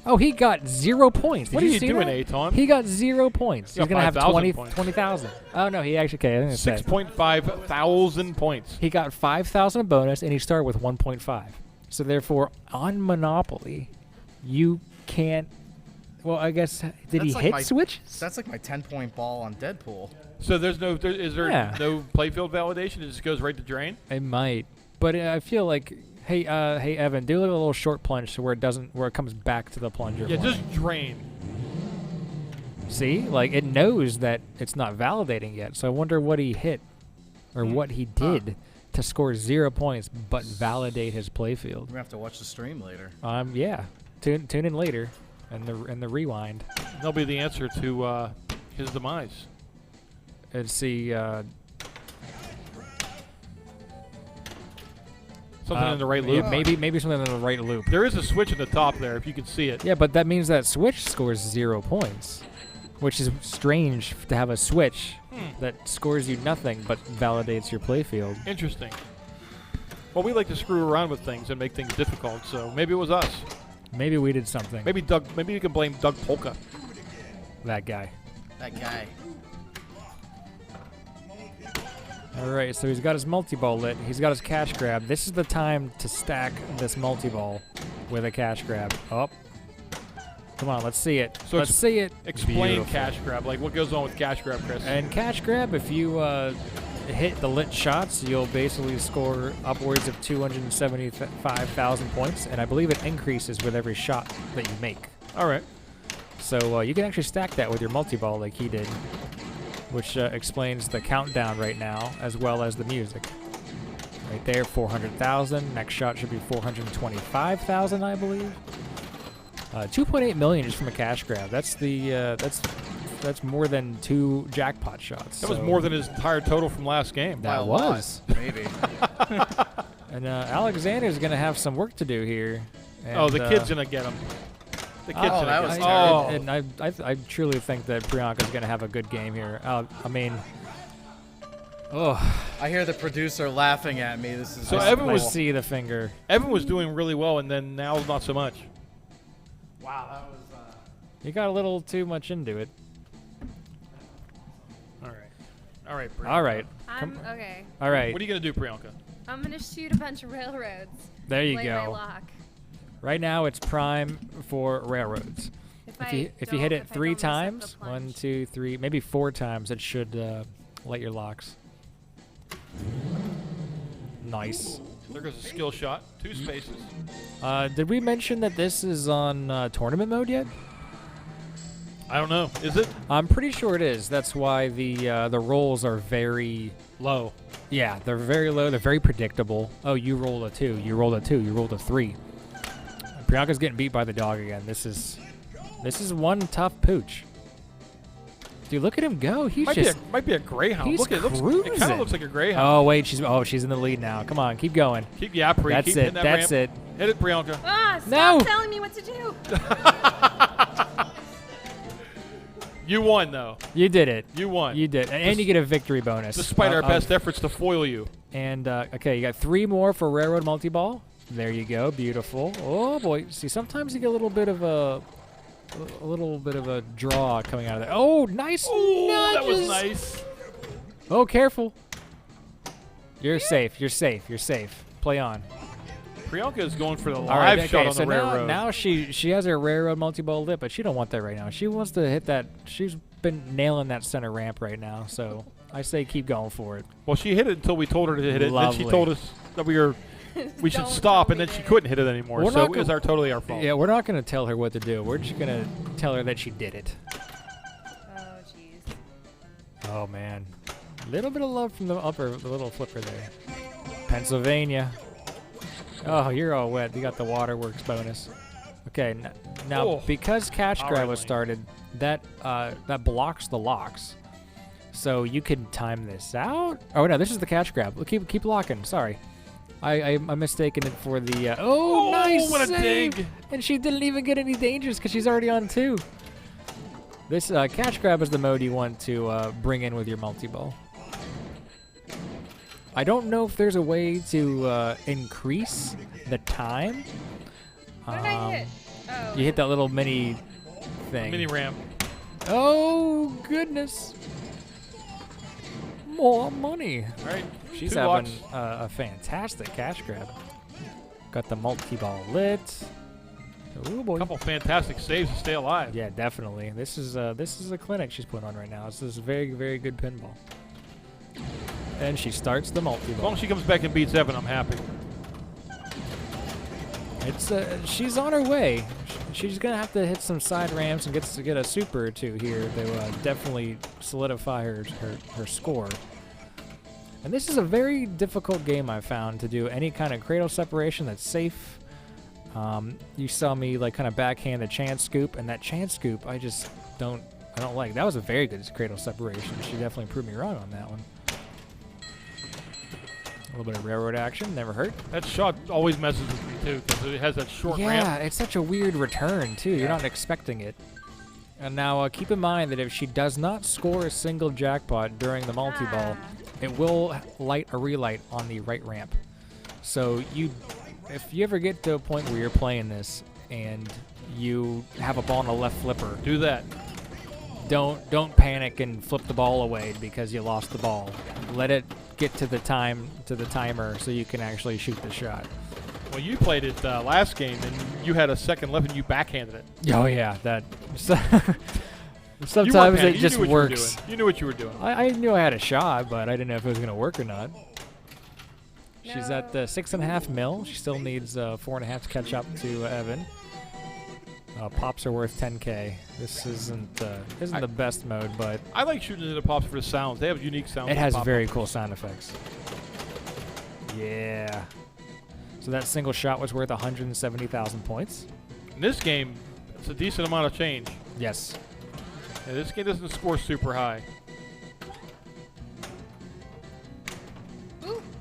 Oh, he got 0 points. Did What are you you see doing, that? Aton? He got 0 points. He He's got going to have 5,000 points. 20,000. Oh, no, he actually, okay, I didn't say. 6.5 thousand points. He got 5,000 bonus, and he started with 1.5. So therefore, on Monopoly, you can't. Well, I guess did he That's like hit my- switches? That's like my 10-point ball on Deadpool. So is there Yeah. no playfield validation? It just goes right to drain. It might, but I feel like, hey Evan, do a little short plunge so where it comes back to the plunger. Yeah, for me. just drain. See, like it knows that it's not validating yet. So I wonder what he hit, or what he did to score 0 points, but validate his playfield. We're gonna have to watch the stream later. Yeah, tune in later, and the rewind. That'll be the answer to his demise. And see, Something in the right loop. Yeah, maybe something in the right loop. There is a switch in the top there, if you can see it. Yeah, but that means that switch scores 0 points, which is strange to have a switch that scores you nothing but validates your playfield. Interesting. Well, we like to screw around with things and make things difficult, so maybe it was us. Maybe we did something. Maybe you can blame Doug Polka. That guy. That guy. All right, so he's got his multi-ball lit. He's got his cash grab. This is the time to stack this multi-ball with a cash grab. Oh. Come on, let's see it. So let's see it. Explain Beautiful. cash grab. Like, what goes on with cash grab, Chris? And cash grab, if you hit the lit shots, you'll basically score upwards of 275,000 points, and I believe it increases with every shot that you make. All right. So you can actually stack that with your multi-ball like he did, which explains the countdown right now, as well as the music. Right there, 400,000. Next shot should be 425,000, I believe. 2.8 million just from a cash grab. That's the that's more than 2 jackpot shots. That was more than his entire total from last game. That was. Maybe. And Alexander's gonna have some work to do here. Oh, And, the kid's gonna get him. The kid's Oh, gonna that get was him. terrible. And I truly think that Priyanka's gonna have a good game here. I mean, I hear the producer laughing at me. This is So just Evan I was- cool. see the finger. Evan was doing really well, and then now not so much. Wow, that was. You got a little too much into it. All right, Priyanka. All right. Okay. All right. What are you gonna do, Priyanka? I'm gonna shoot a bunch of railroads. There you Play my go. lock. Right now it's prime for railroads. If you hit it 3 times, 1, 2, 3, maybe 4 times, it should light your locks. Nice. There goes a skill shot. 2 spaces. Did we mention that this is on tournament mode yet? I don't know. Is it? I'm pretty sure it is. That's why the rolls are very Low. Yeah, they're very low. They're very predictable. Oh, you rolled a 2. You rolled a 2. You rolled a 3. Priyanka's getting beat by the dog again. This is one tough pooch. Dude, look at him go. He's Might be a greyhound. he's Look, it kind cruising. of looks like a greyhound. Oh wait, she's in the lead now. Come on, keep going. Keep That's hitting it. that That's ramp. it. Hit it, Priyanka. Ah, stop No. telling me what to do. You won, though. You did it. You won. You did, and you get a victory bonus. Despite our best efforts to foil you. And okay, you got 3 more for railroad multi-ball. There you go. Beautiful. Oh boy. See, sometimes you get a little bit of a draw coming out of there. Oh, nice. Oh, that was nudges. nice. Oh, careful. You're safe. You're safe. You're safe. Play on. Priyanka is going for the All live right. shot Okay. on So the railroad. now she has her railroad multi-ball lit, but she don't want that right now. She wants to hit that. She's been nailing that center ramp right now. So I say keep going for it. Well, she hit it until we told her to hit it. And then she Lovely. told us that we should Don't stop, tell and then me she that. couldn't hit it anymore. We're So not it was gonna- totally our fault. Yeah, we're not going to tell her what to do. We're just going to tell her that she did it. Oh, jeez. Oh man, little bit of love from the little flipper there. Pennsylvania. Oh, you're all wet. You got the waterworks bonus. Okay, now Oh. because cash All grab right, was Lane. started, that blocks the locks. So you can time this out. Oh no, this is the cash grab. Keep locking. Sorry, I'm mistaken it for the. Oh, nice what a save! dig. And she didn't even get any dangers because she's already on 2. This cash grab is the mode you want to bring in with your multi-ball. I don't know if there's a way to increase the time. What did I hit? Oh. You hit that little mini thing. Mini ramp. Oh, goodness. More money. All right. She's 2 having blocks. a fantastic cash grab. Got the multi-ball lit. Oh, boy. A couple fantastic saves to stay alive. Yeah, definitely. This is a clinic she's putting on right now. This is very, very good pinball. And she starts the As long multi-ball. as she comes back and beats Evan, I'm happy. It's she's on her way. She's gonna have to hit some side ramps and get a super or 2 here to definitely solidify her score. And this is a very difficult game I found to do any kind of cradle separation that's safe. You saw me like kind of backhand the chance scoop, and that chance scoop I don't like. That was a very good cradle separation. She definitely proved me wrong on that one. A little bit of railroad action, never hurt. That shot always messes with me too because it has that short ramp. Yeah, it's such a weird return too. You're not expecting it. And now keep in mind that if she does not score a single jackpot during the multi-ball, it will light a relight on the right ramp. So if you ever get to a point where you're playing this and you have a ball on a left flipper, Do that. don't panic and flip the ball away because you lost the ball. Let it get to the timer so you can actually shoot the shot. Well, you played it last game, and you had a second left, and you backhanded it. Oh yeah, that. You weren't Sometimes panicking. it just You knew what you were works. doing. You knew what you were doing. I knew I had a shot, but I didn't know if it was gonna work or not. She's at 6.5 mil. She still needs 4.5 to catch up to Evan. Pops are worth 10K. This isn't the best mode, but I like shooting into the pops for the sounds. They have unique sounds. it has pop very up. cool sound effects. Yeah. So that single shot was worth 170,000 points. In this game, it's a decent amount of change. Yes. Yeah, this game doesn't score super high.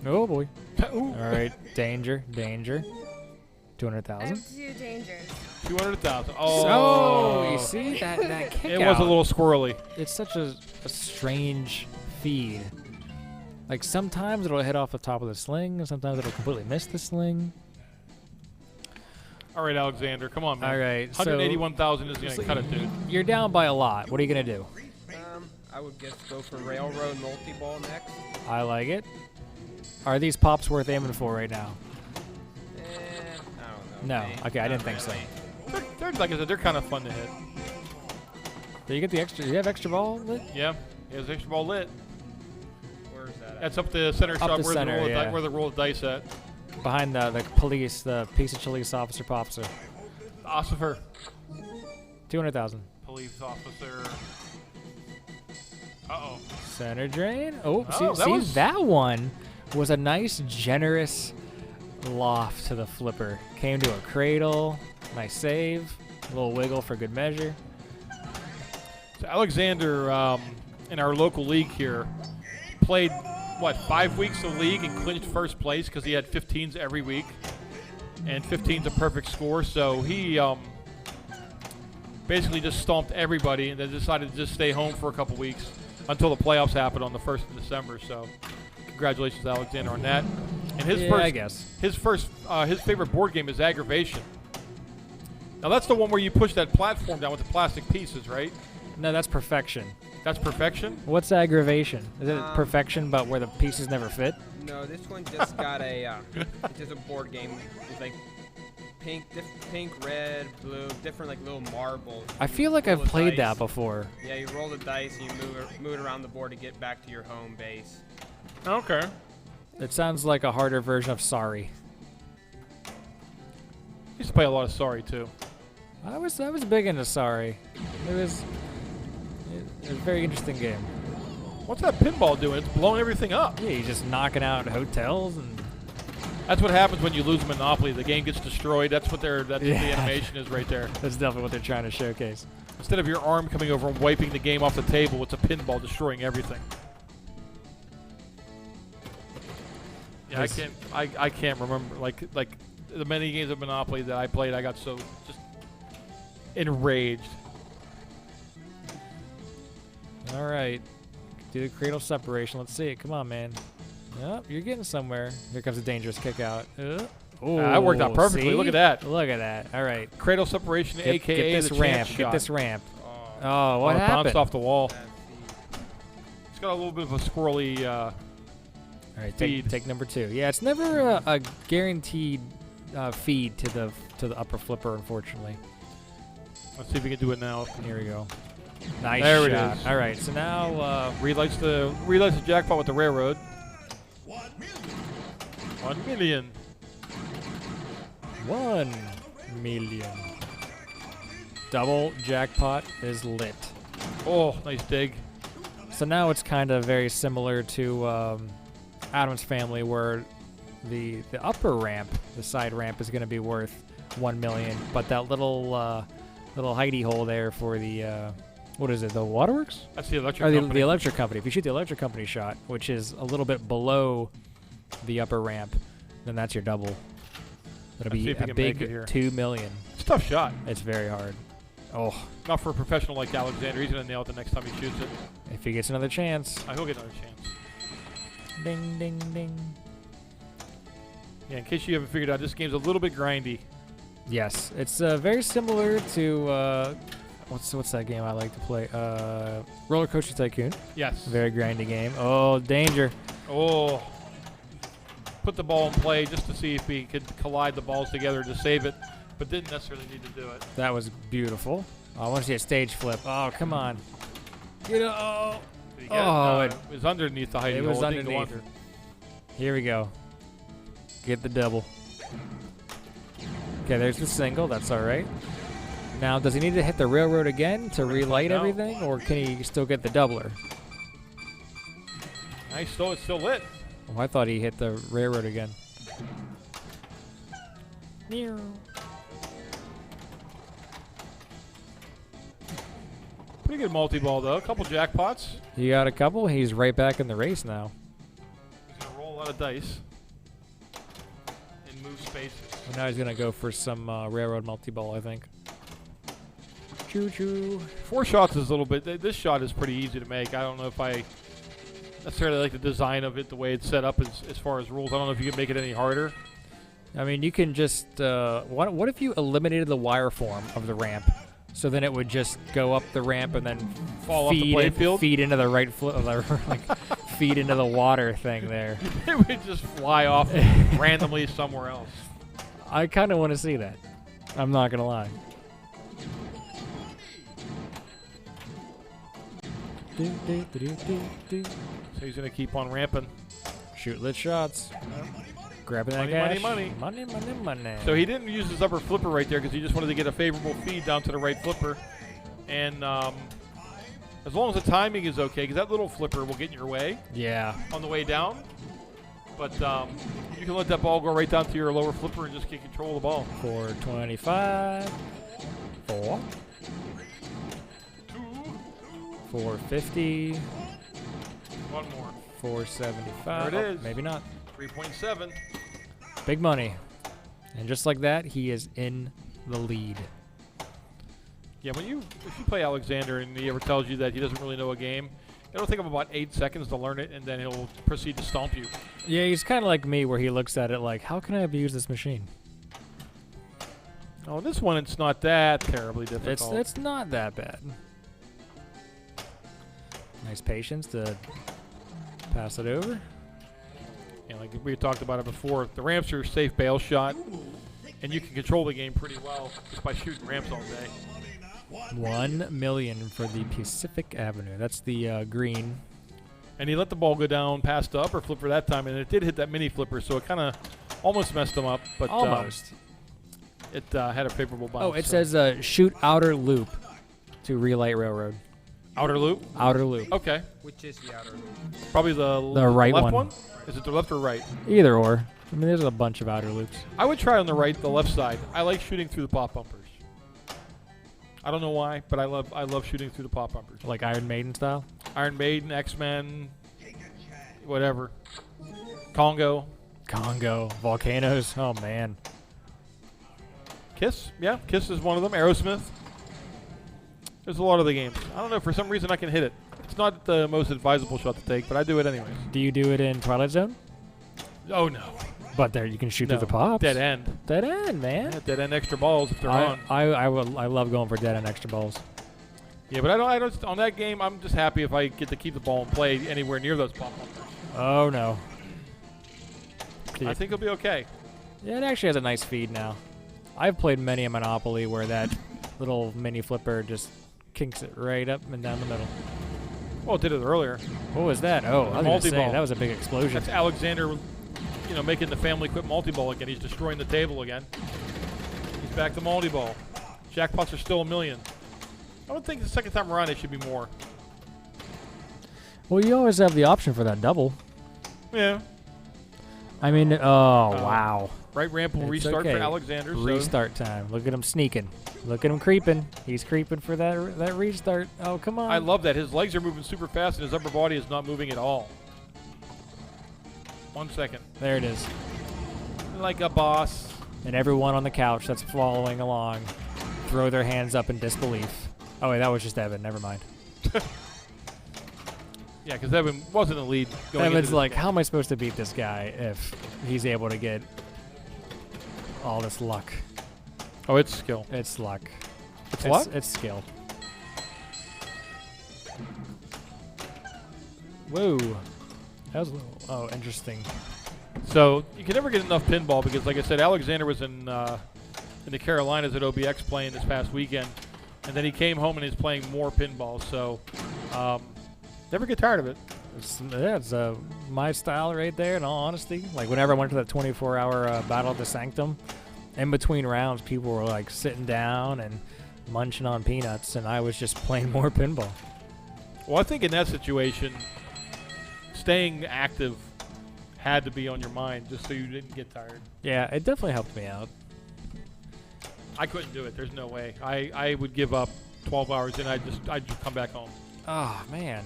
Oh boy. Ooh. All right. Danger. I 200,000. have 2 dangers. 200,000. Oh, Oh, you see that kick it was a out. little squirrely. It's such a strange feed. Like sometimes it'll hit off the top of the sling, and sometimes it'll completely miss the sling. All right, Alexander, come on, man. All right, so 181,000 is going to cut it, dude. you're down by a lot. What are you gonna do? I would just go for railroad multi-ball next. I like it. Are these pops worth aiming for right now? I don't know. No. Okay, I didn't think so. They're, like I said, they're kind of fun to hit. Do you get the extra? Do you have extra ball lit? Yeah, there's extra ball lit. Where's that at? That's up the center shot the where, center, the roll yeah. where the roll of dice at. Behind the police, the piece of police officer popser. Ossifer, 200,000. police officer. Uh-oh. Center drain. Oh, Oh, that see was- that one was a nice, generous loft to the flipper. Came to a cradle. Nice save. A little wiggle for good measure. So Alexander, in our local league here, played, 5 weeks of league and clinched first place because he had 15s every week. And 15's a perfect score, so he basically just stomped everybody and then decided to just stay home for a couple weeks until the playoffs happened on the 1st of December. So congratulations, Alexander, on that. And his Yeah, first, I guess. his favorite board game is Aggravation. Now that's the one where you push that platform down with the plastic pieces, right? No, that's perfection. That's Perfection. What's aggravation? Is it perfection, but where the pieces never fit? No, this one just got a. It's just a board game. It's like pink, red, blue, different like little marbles. I feel like Roll I've the played that dice. before. Yeah, you roll the dice and you move it around the board to get back to your home base. Okay. It sounds like a harder version of Sorry. Used to play a lot of Sorry too. I was big into Sorry. It was a very interesting game. What's that pinball doing? It's blowing everything up. Yeah, you're just knocking out hotels and That's what happens when you lose Monopoly. The game gets destroyed. That's what what the Yeah. animation is right there. that's definitely what they're trying to showcase. Instead of your arm coming over and wiping the game off the table, it's a pinball destroying everything. Yeah, This- I can't remember like the many games of Monopoly that I played. I got so just enraged. All right. Do the cradle separation. Let's see it. Come on, man. Yep, you're getting somewhere. Here comes a dangerous kick out. Oh, that worked out perfectly. see? Look at that. Look at that. All right. Cradle separation, Get aka this the ramp. chance Get shot. this ramp. Oh, Oh, what it happened? bounced off the wall. bad feed. It's got a little bit of a squirrely. All right, feed. take number 2. Yeah, it's never a guaranteed feed to the upper flipper, unfortunately. Let's see if we can do it now. Here we go. Nice There it shot. is. All right, so now Relights the jackpot with the railroad. 1 million. 1 million. Double jackpot is lit. Oh, nice dig. So now it's kind of very similar to Adam's Family, where the upper ramp, the side ramp, is going to be worth 1 million, but that little hidey hole there for the what is it? The waterworks? That's the electric Or the company. electric company. If you shoot the electric company shot, which is a little bit below the upper ramp, then that's your double. That'll Let's see be if we a can make it big here. 2 million. It's a tough shot. It's very hard. Oh, Not for a professional like Alexander. He's going to nail it the next time he shoots it. if he gets another chance. He'll get another chance. Ding, ding, ding. Yeah, in case you haven't figured out, this game's a little bit grindy. Yes, it's very similar to what's that game I like to play? Roller Coaster Tycoon. Yes. Very grindy game. Oh, danger! Oh. Put the ball in play just to see if he could collide the balls together to save it, but didn't necessarily need to do it. That was beautiful. Oh, I want to see a stage flip. Oh, come on! Get it! Oh, Did he get Oh, it was underneath the height. it was underneath. Here we go. Get the double. Okay, there's the single. That's all right. Now, does he need to hit the railroad again to relight out. everything, or can he still get the doubler? Nice, it's still lit. Oh, I thought he hit the railroad again. Pretty good multi-ball, though. A couple jackpots. He got a couple. He's right back in the race now. He's going to roll a lot of dice and move spaces. And now he's going to go for some railroad multi-ball, I think. Choo-choo. 4 shots is a little bit. This shot is pretty easy to make. I don't know if I necessarily like the design of it, the way it's set up as far as rules. I don't know if you can make it any harder. I mean, you can just... what if you eliminated the wire form of the ramp? So then it would just go up the ramp and then Fall off the playfield? feed into the right foot, like feed into the water thing there. It would just fly off randomly somewhere else. I kind of want to see that. I'm not going to lie. So he's going to keep on ramping. Shoot lit shots. Grabbing that Money, cash. money, Money, money, money. So he didn't use his upper flipper right there because he just wanted to get a favorable feed down to the right flipper. And as long as the timing is okay, because that little flipper will get in your way Yeah. on the way down. But you can let that ball go right down to your lower flipper and just get control of the ball. 425. 4. 2. 450. One more. 475. There it is. Maybe not. 3.7. Big money. And just like that, he is in the lead. Yeah, if you play Alexander and he ever tells you that he doesn't really know a game, it'll take him about 8 seconds to learn it, and then he'll proceed to stomp you. Yeah, he's kind of like me where he looks at it like, how can I abuse this machine? Oh, this one, it's not that terribly difficult. It's not that bad. Nice patience to pass it over. Yeah, like we talked about it before, the ramps are a safe bail shot, and you can control the game pretty well just by shooting ramps all day. 1 million for the Pacific Avenue. That's the green. And he let the ball go down past the upper flipper that time, and it did hit that mini flipper, so it kind of almost messed him up. But Almost. It had a favorable bounce. Oh, it says shoot outer loop to relight railroad. outer loop. Outer loop. Okay, Which is the outer loop? probably the right left one. Is it the left or right? Either or. I mean, there's a bunch of outer loops. I would try on the right, the left side. I like shooting through the pop bumpers. I don't know why, but I love shooting through the pop bumpers. Like Iron Maiden style? Iron Maiden, X-Men, whatever. Congo. Volcanoes. Oh, man. Kiss, yeah, Kiss is one of them. Aerosmith. There's a lot of the games. I don't know, for some reason I can hit it. It's not the most advisable shot to take, but I do it anyways. Do you do it in Twilight Zone? Oh, no. But there, you can shoot No. through the pops. Dead end. Dead end, man. Yeah, dead end extra balls if they're on. I love going for dead end extra balls. Yeah, but I don't. On that game, I'm just happy if I get to keep the ball and play anywhere near those pop bumpers. Oh, no. I think it'll be okay. Yeah, it actually has a nice feed now. I've played many a Monopoly where that little mini flipper just kinks it right up and down the middle. Well, it did it earlier. What was that? Oh, I was gonna say, Multi-ball. that was a big explosion. That's Alexander, making the family quit multi-ball again. He's destroying the table again. He's back to multi-ball. Jackpots are still $1 million. I would think the second time around it should be more. Well, you always have the option for that double. Yeah. I mean, wow. Right ramp will It's restart okay. for Alexander. So Restart time. Look at him sneaking. Look at him creeping. He's creeping for that restart. Oh, come on. I love that. His legs are moving super fast and his upper body is not moving at all. 1 second. There it is. Like a boss. And everyone on the couch that's following along throw their hands up in disbelief. Oh, wait, that was just Evan. Never mind. Yeah, because Evan wasn't the lead. Going Evan's into like, this game. how am I supposed to beat this guy if he's able to get all this luck? Oh, it's skill. It's luck. It's luck? It's skill. Whoa. That was a little, oh, interesting. So you can never get enough pinball because, like I said, Alexander was in the Carolinas at OBX playing this past weekend, and then he came home and he's playing more pinball. So never get tired of it. It's my style right there, in all honesty. Like, whenever I went to that 24-hour Battle of the Sanctum, in between rounds, people were, like, sitting down and munching on peanuts, and I was just playing more pinball. Well, I think in that situation, staying active had to be on your mind just so you didn't get tired. Yeah, it definitely helped me out. I couldn't do it. There's no way. I would give up 12 hours and I'd just come back home. Oh, man.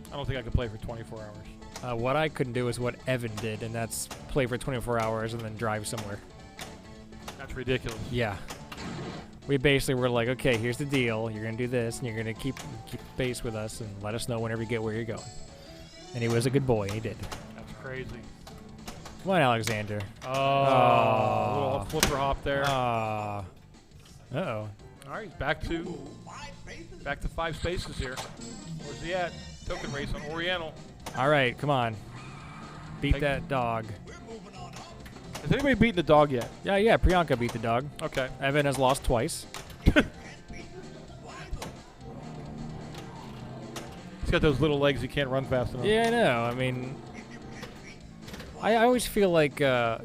I don't think I could play for 24 hours. What I couldn't do is what Evan did, and that's play for 24 hours and then drive somewhere. That's ridiculous. Yeah. We basically were like, okay, here's the deal. You're going to do this, and you're going to keep pace with us and let us know whenever you get where you're going. And he was a good boy. He did. That's crazy. Come on, Alexander. Oh, little flipper hop there. Uh-oh. All right, back to 5 spaces here. Where's he at? Token race on Oriental. All right, come on. Beat that dog. Has anybody beaten the dog yet? Yeah, Priyanka beat the dog. Okay. Evan has lost twice. He's got those little legs. He can't run fast enough. Yeah, I know. I mean, I always feel like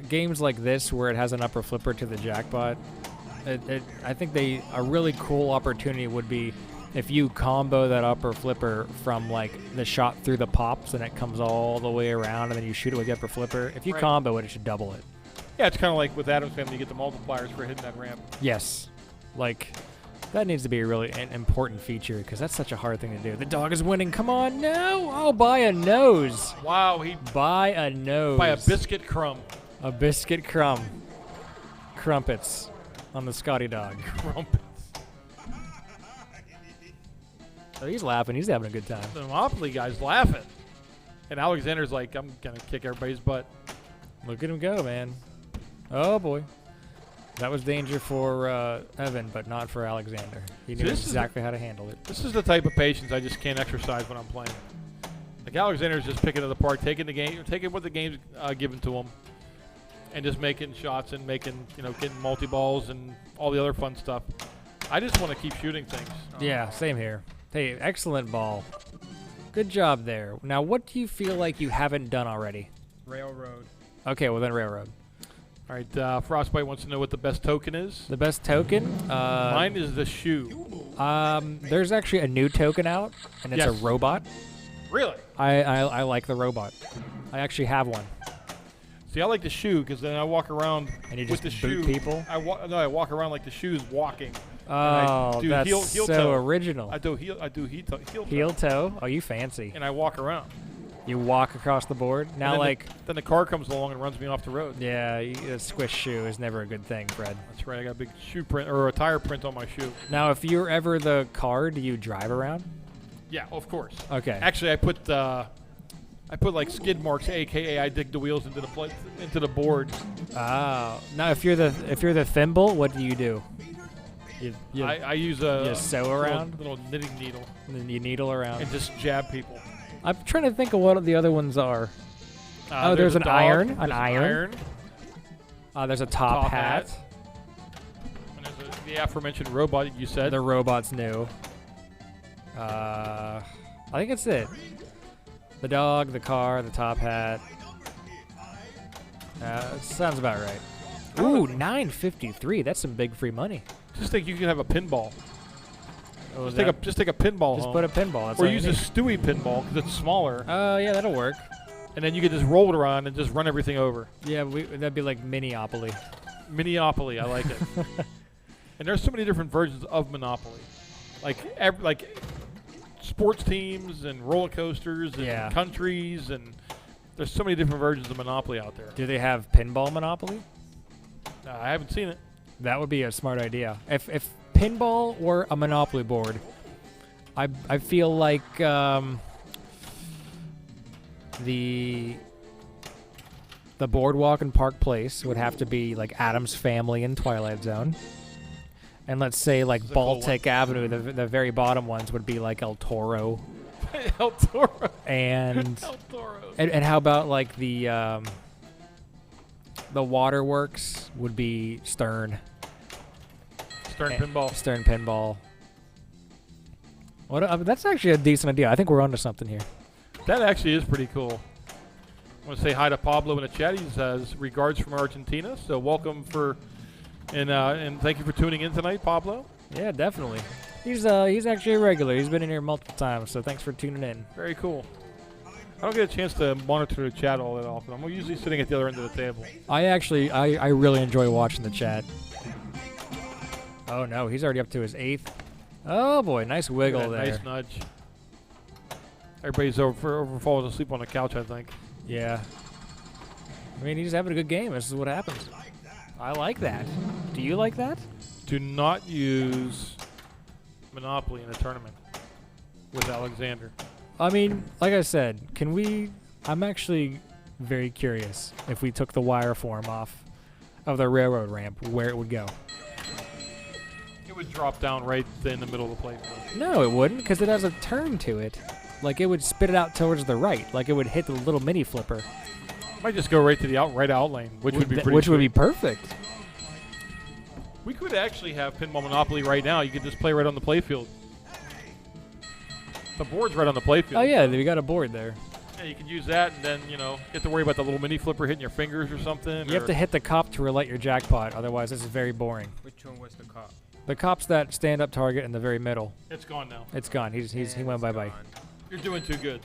games like this where it has an upper flipper to the jackpot, I think a really cool opportunity would be if you combo that upper flipper from like the shot through the pops and it comes all the way around and then you shoot it with the upper flipper. If you combo it, it should double it. Yeah, it's kind of like with Adam's Family, you get the multipliers for hitting that ramp. Yes. Like, that needs to be a really important feature because that's such a hard thing to do. The dog is winning. Come on, no. Oh, by a nose. Wow, he By a nose. by a biscuit crumb. A biscuit crumb. Crumpets on the Scotty dog. Crumpets. So he's laughing. He's having a good time. The Monopoly guy's laughing. And Alexander's like, I'm going to kick everybody's butt. Look at him go, man. Oh, boy. That was danger for Evan, but not for Alexander. He knew exactly how to handle it. This is the type of patience I just can't exercise when I'm playing. Like Alexander's just picking it apart, taking what the game's given to him, and just making shots and getting multi-balls and all the other fun stuff. I just want to keep shooting things. Yeah, same here. Hey, excellent ball. Good job there. Now, what do you feel like you haven't done already? Railroad. Okay, well then railroad. All right, Frostbite wants to know what the best token is. The best token? Mine is the shoe. There's actually a new token out, and it's a Yes. robot. Really? I like the robot. I actually have one. See, I like the shoe because then I walk around And you with just the boot shoe. people? I walk around like the shoe's walking. Oh, do that's heel so toe. original. I do heel toe. Heel toe? Oh, you fancy. And I walk around. You walk across the board. Now, And then like, then the car comes along and runs me off the road. yeah, a squish shoe is never a good thing, Fred. That's right. I got a big shoe print or a tire print on my shoe. Now, if you're ever the car, do you drive around? Yeah, of course. Okay. Actually, I put like skid marks, aka I dig the wheels into the board. Oh. Now, if you're the thimble, what do you do? You I use a you sew around? little knitting needle and then you needle around. and just jab people. I'm trying to think of what the other ones are. There's a an dog, iron. there's An iron. There's a top hat. And there's the aforementioned robot you said. The robot's new. I think it's it. The dog, the car, the top hat. Sounds about right. Ooh, $9.53. That's some big free money. Just think you can have a pinball. Oh, Just take a pinball just home. put a pinball. That's or all you use a need. Stewie pinball because it's smaller. Oh, yeah, that'll work. And then you can just roll it around and just run everything over. Yeah, that'd be like Miniopoly. Miniopoly, I like it. And there's so many different versions of Monopoly, like sports teams and roller coasters and Yeah. countries and There's so many different versions of Monopoly out there. Do they have pinball Monopoly? I haven't seen it. That would be a smart idea. If pinball were a Monopoly board, I feel like the Boardwalk and Park Place would have to be like Adam's Family and Twilight Zone. And let's say like a cool Baltic Avenue, the very bottom ones would be like El Toro. El Toro. And El Toro. and how about like the Waterworks would be Stern. Stern Pinball. Stern Pinball. That's actually a decent idea. I think we're onto something here. That actually is pretty cool. I want to say hi to Pablo in the chat. He says regards from Argentina. So welcome and thank you for tuning in tonight, Pablo. Yeah, definitely. He's actually a regular. He's been in here multiple times. So thanks for tuning in. Very cool. I don't get a chance to monitor the chat all that often. I'm usually sitting at the other end of the table. I really enjoy watching the chat. Oh no, he's already up to his 8th. Oh boy, nice wiggle there. Nice nudge. Everybody's over falling asleep on the couch, I think. Yeah. I mean, he's having a good game. This is what happens. I like that. Do you like that? Do not use Monopoly in a tournament with Alexander. I mean, like I said, I'm actually very curious if we took the wire form off of the railroad ramp, where it would go. It would drop down right in the middle of the plate. No, it wouldn't, because it has a turn to it. Like, it would spit it out towards the right. Like, it would hit the little mini flipper. Might just go right to the right out lane, which would be pretty Which would sweet. be perfect. We could actually have Pinball Monopoly right now. You could just play right on the playfield. The board's right on the playfield. Oh, yeah, we got a board there. Yeah, you could use that and then, you know, you have to worry about the little mini flipper hitting your fingers or something. You have to hit the cop to relight your jackpot. Otherwise, this is very boring. Which one was the cop? The cop's that stand-up target in the very middle. It's gone now. It's gone. He went bye-bye. You're doing too good.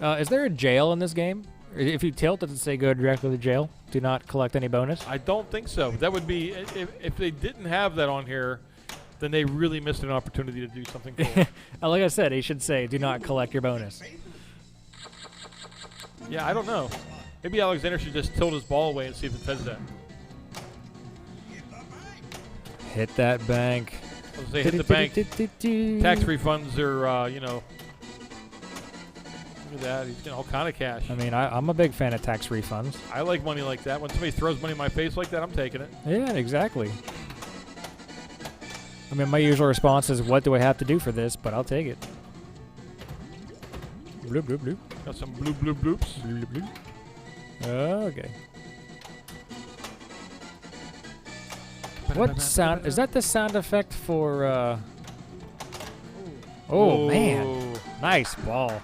Is there a jail in this game? If you tilt, does it say go directly to jail? Do not collect any bonus? I don't think so. That would be if they didn't have that on here, then they really missed an opportunity to do something cool. Like I said, he should say do not collect your bonus. Yeah, I don't know. Maybe Alexander should just tilt his ball away and see if it says that. Hit that bank. Let's say hit the bank. Tax refunds are, you know. Look at that. He's getting all kind of cash. I mean, I'm a big fan of tax refunds. I like money like that. When somebody throws money in my face like that, I'm taking it. Yeah, exactly. I mean, my usual response is, what do I have to do for this? But I'll take it. Bloop, bloop, bloop. Got some bloop, bloop, bloops. Bloop, bloop, bloop. Okay. What sound? Is that the sound effect for, Oh, man. Nice ball.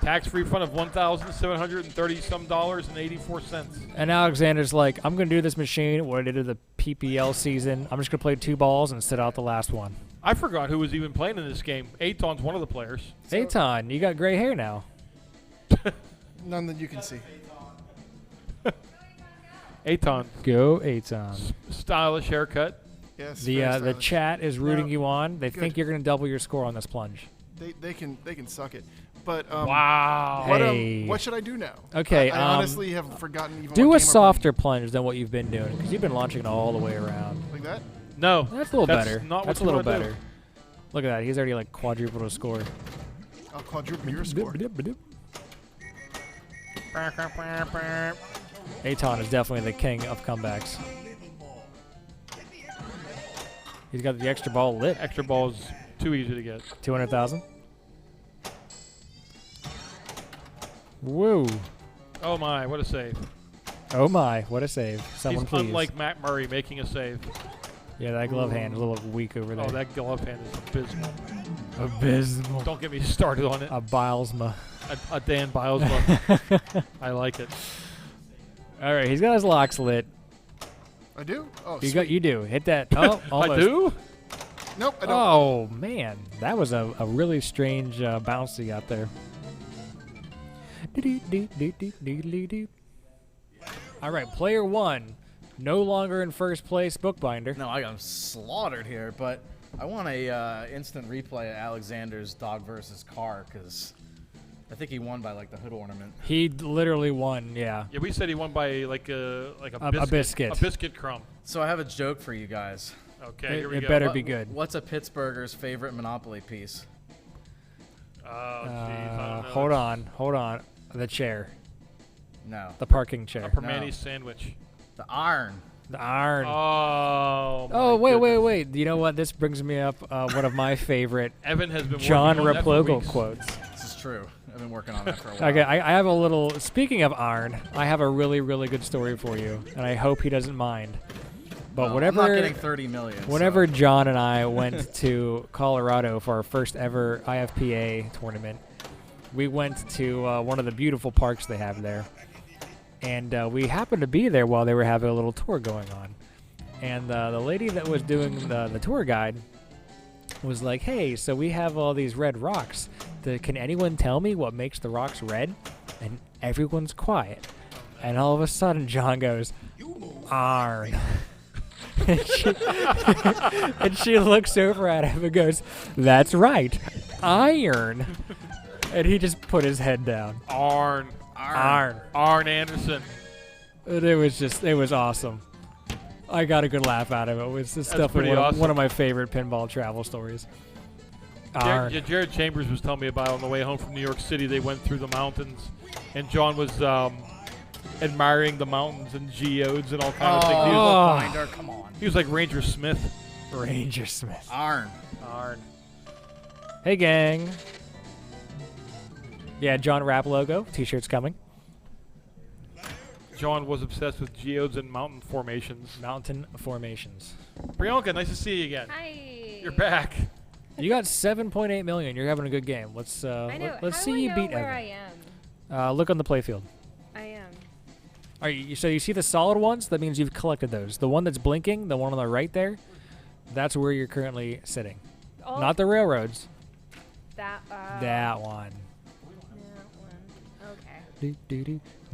Tax refund of $1,730 some dollars and 84 cents. And Alexander's like, I'm going to do this machine, what I did to the PPL season. I'm just going to play 2 balls and sit out the last one. I forgot who was even playing in this game. Aton's one of the players. Aton, you got gray hair now. None that you can see. Aton. Go Aton. Stylish haircut. Yes. The chat is rooting you on. They Good. think you're going to double your score on this plunge. They can suck it. But Wow. what should I do now? Okay, I honestly have forgotten even. Do what a game we're softer plunge than what you've been doing, because you've been launching it all the way around. playing. Like that. No. That's a little better. Not That's a what you little wanna better. Look at that. He's already like quadrupled his score. I'll quadruple your score. Aton is definitely the king of comebacks. He's got the extra ball lit. Extra ball is too easy to get. 200,000. Woo. Oh my, what a save. Oh my, what a save. Someone He's please. unlike Matt Murray making a save. Yeah, that glove hand is a little weak over there. Oh, that glove hand is abysmal. Abysmal. Don't get me started on it. A Bilesma. A Dan Bilesma. I like it. All right, he's got his locks lit. I do. Oh, You do. Hit that. Oh, almost. I do? Nope, I don't. Oh, man. That was a really strange bouncy out there. All right, player 1. No longer in first place, Bookbinder. No, I got slaughtered here, but I want a instant replay of Alexander's dog versus car, because I think he won by like the hood ornament. He literally won. Yeah. Yeah, we said he won by like a biscuit. A biscuit crumb. So I have a joke for you guys. Okay, here we It go. better be good. What's a Pittsburgher's favorite Monopoly piece? Oh, jeez, I don't know. Hold on. The chair. No. The parking chair. A Permane sandwich. The iron. The iron. Oh. Oh, my goodness. wait. You know what? This brings me up one of my favorite Evan has been John working on that for Replogle weeks. quotes. This is true. I've been working on that for a while. Okay, I have a little. Speaking of iron, I have a really, really good story for you, and I hope he doesn't mind. But Well, whenever I'm not getting 30 million. Whenever so. John and I went to Colorado for our first ever IFPA tournament, we went to one of the beautiful parks they have there. And we happened to be there while they were having a little tour going on. And the lady that was doing the tour guide was like, hey, so we have all these red rocks. Can anyone tell me what makes the rocks red? And everyone's quiet. And all of a sudden, John goes, iron. and she looks over at him and goes, that's right, iron. And he just put his head down. Arn Anderson. And it was awesome. I got a good laugh out of it. It was just definitely pretty awesome. one of my favorite pinball travel stories. Arn. Jared Chambers was telling me about on the way home from New York City. They went through the mountains, and John was admiring the mountains and geodes and all kinds of things. He was Binder, come on. He was like Ranger Smith. Ranger Smith. Arn. Hey, gang. Yeah, John Rapp logo. T-shirt's coming. John was obsessed with geodes and mountain formations. Mountain formations. Priyanka, nice to see you again. Hi. You're back. You got 7.8 million. You're having a good game. Let's I know. let's How see do I you know beat where Evan. I am? Look on the playfield. I am. All right, so you see the solid ones? That means you've collected those. The one that's blinking, the one on the right there, that's where you're currently sitting. Oh, Not the railroads. that. That one. Okay.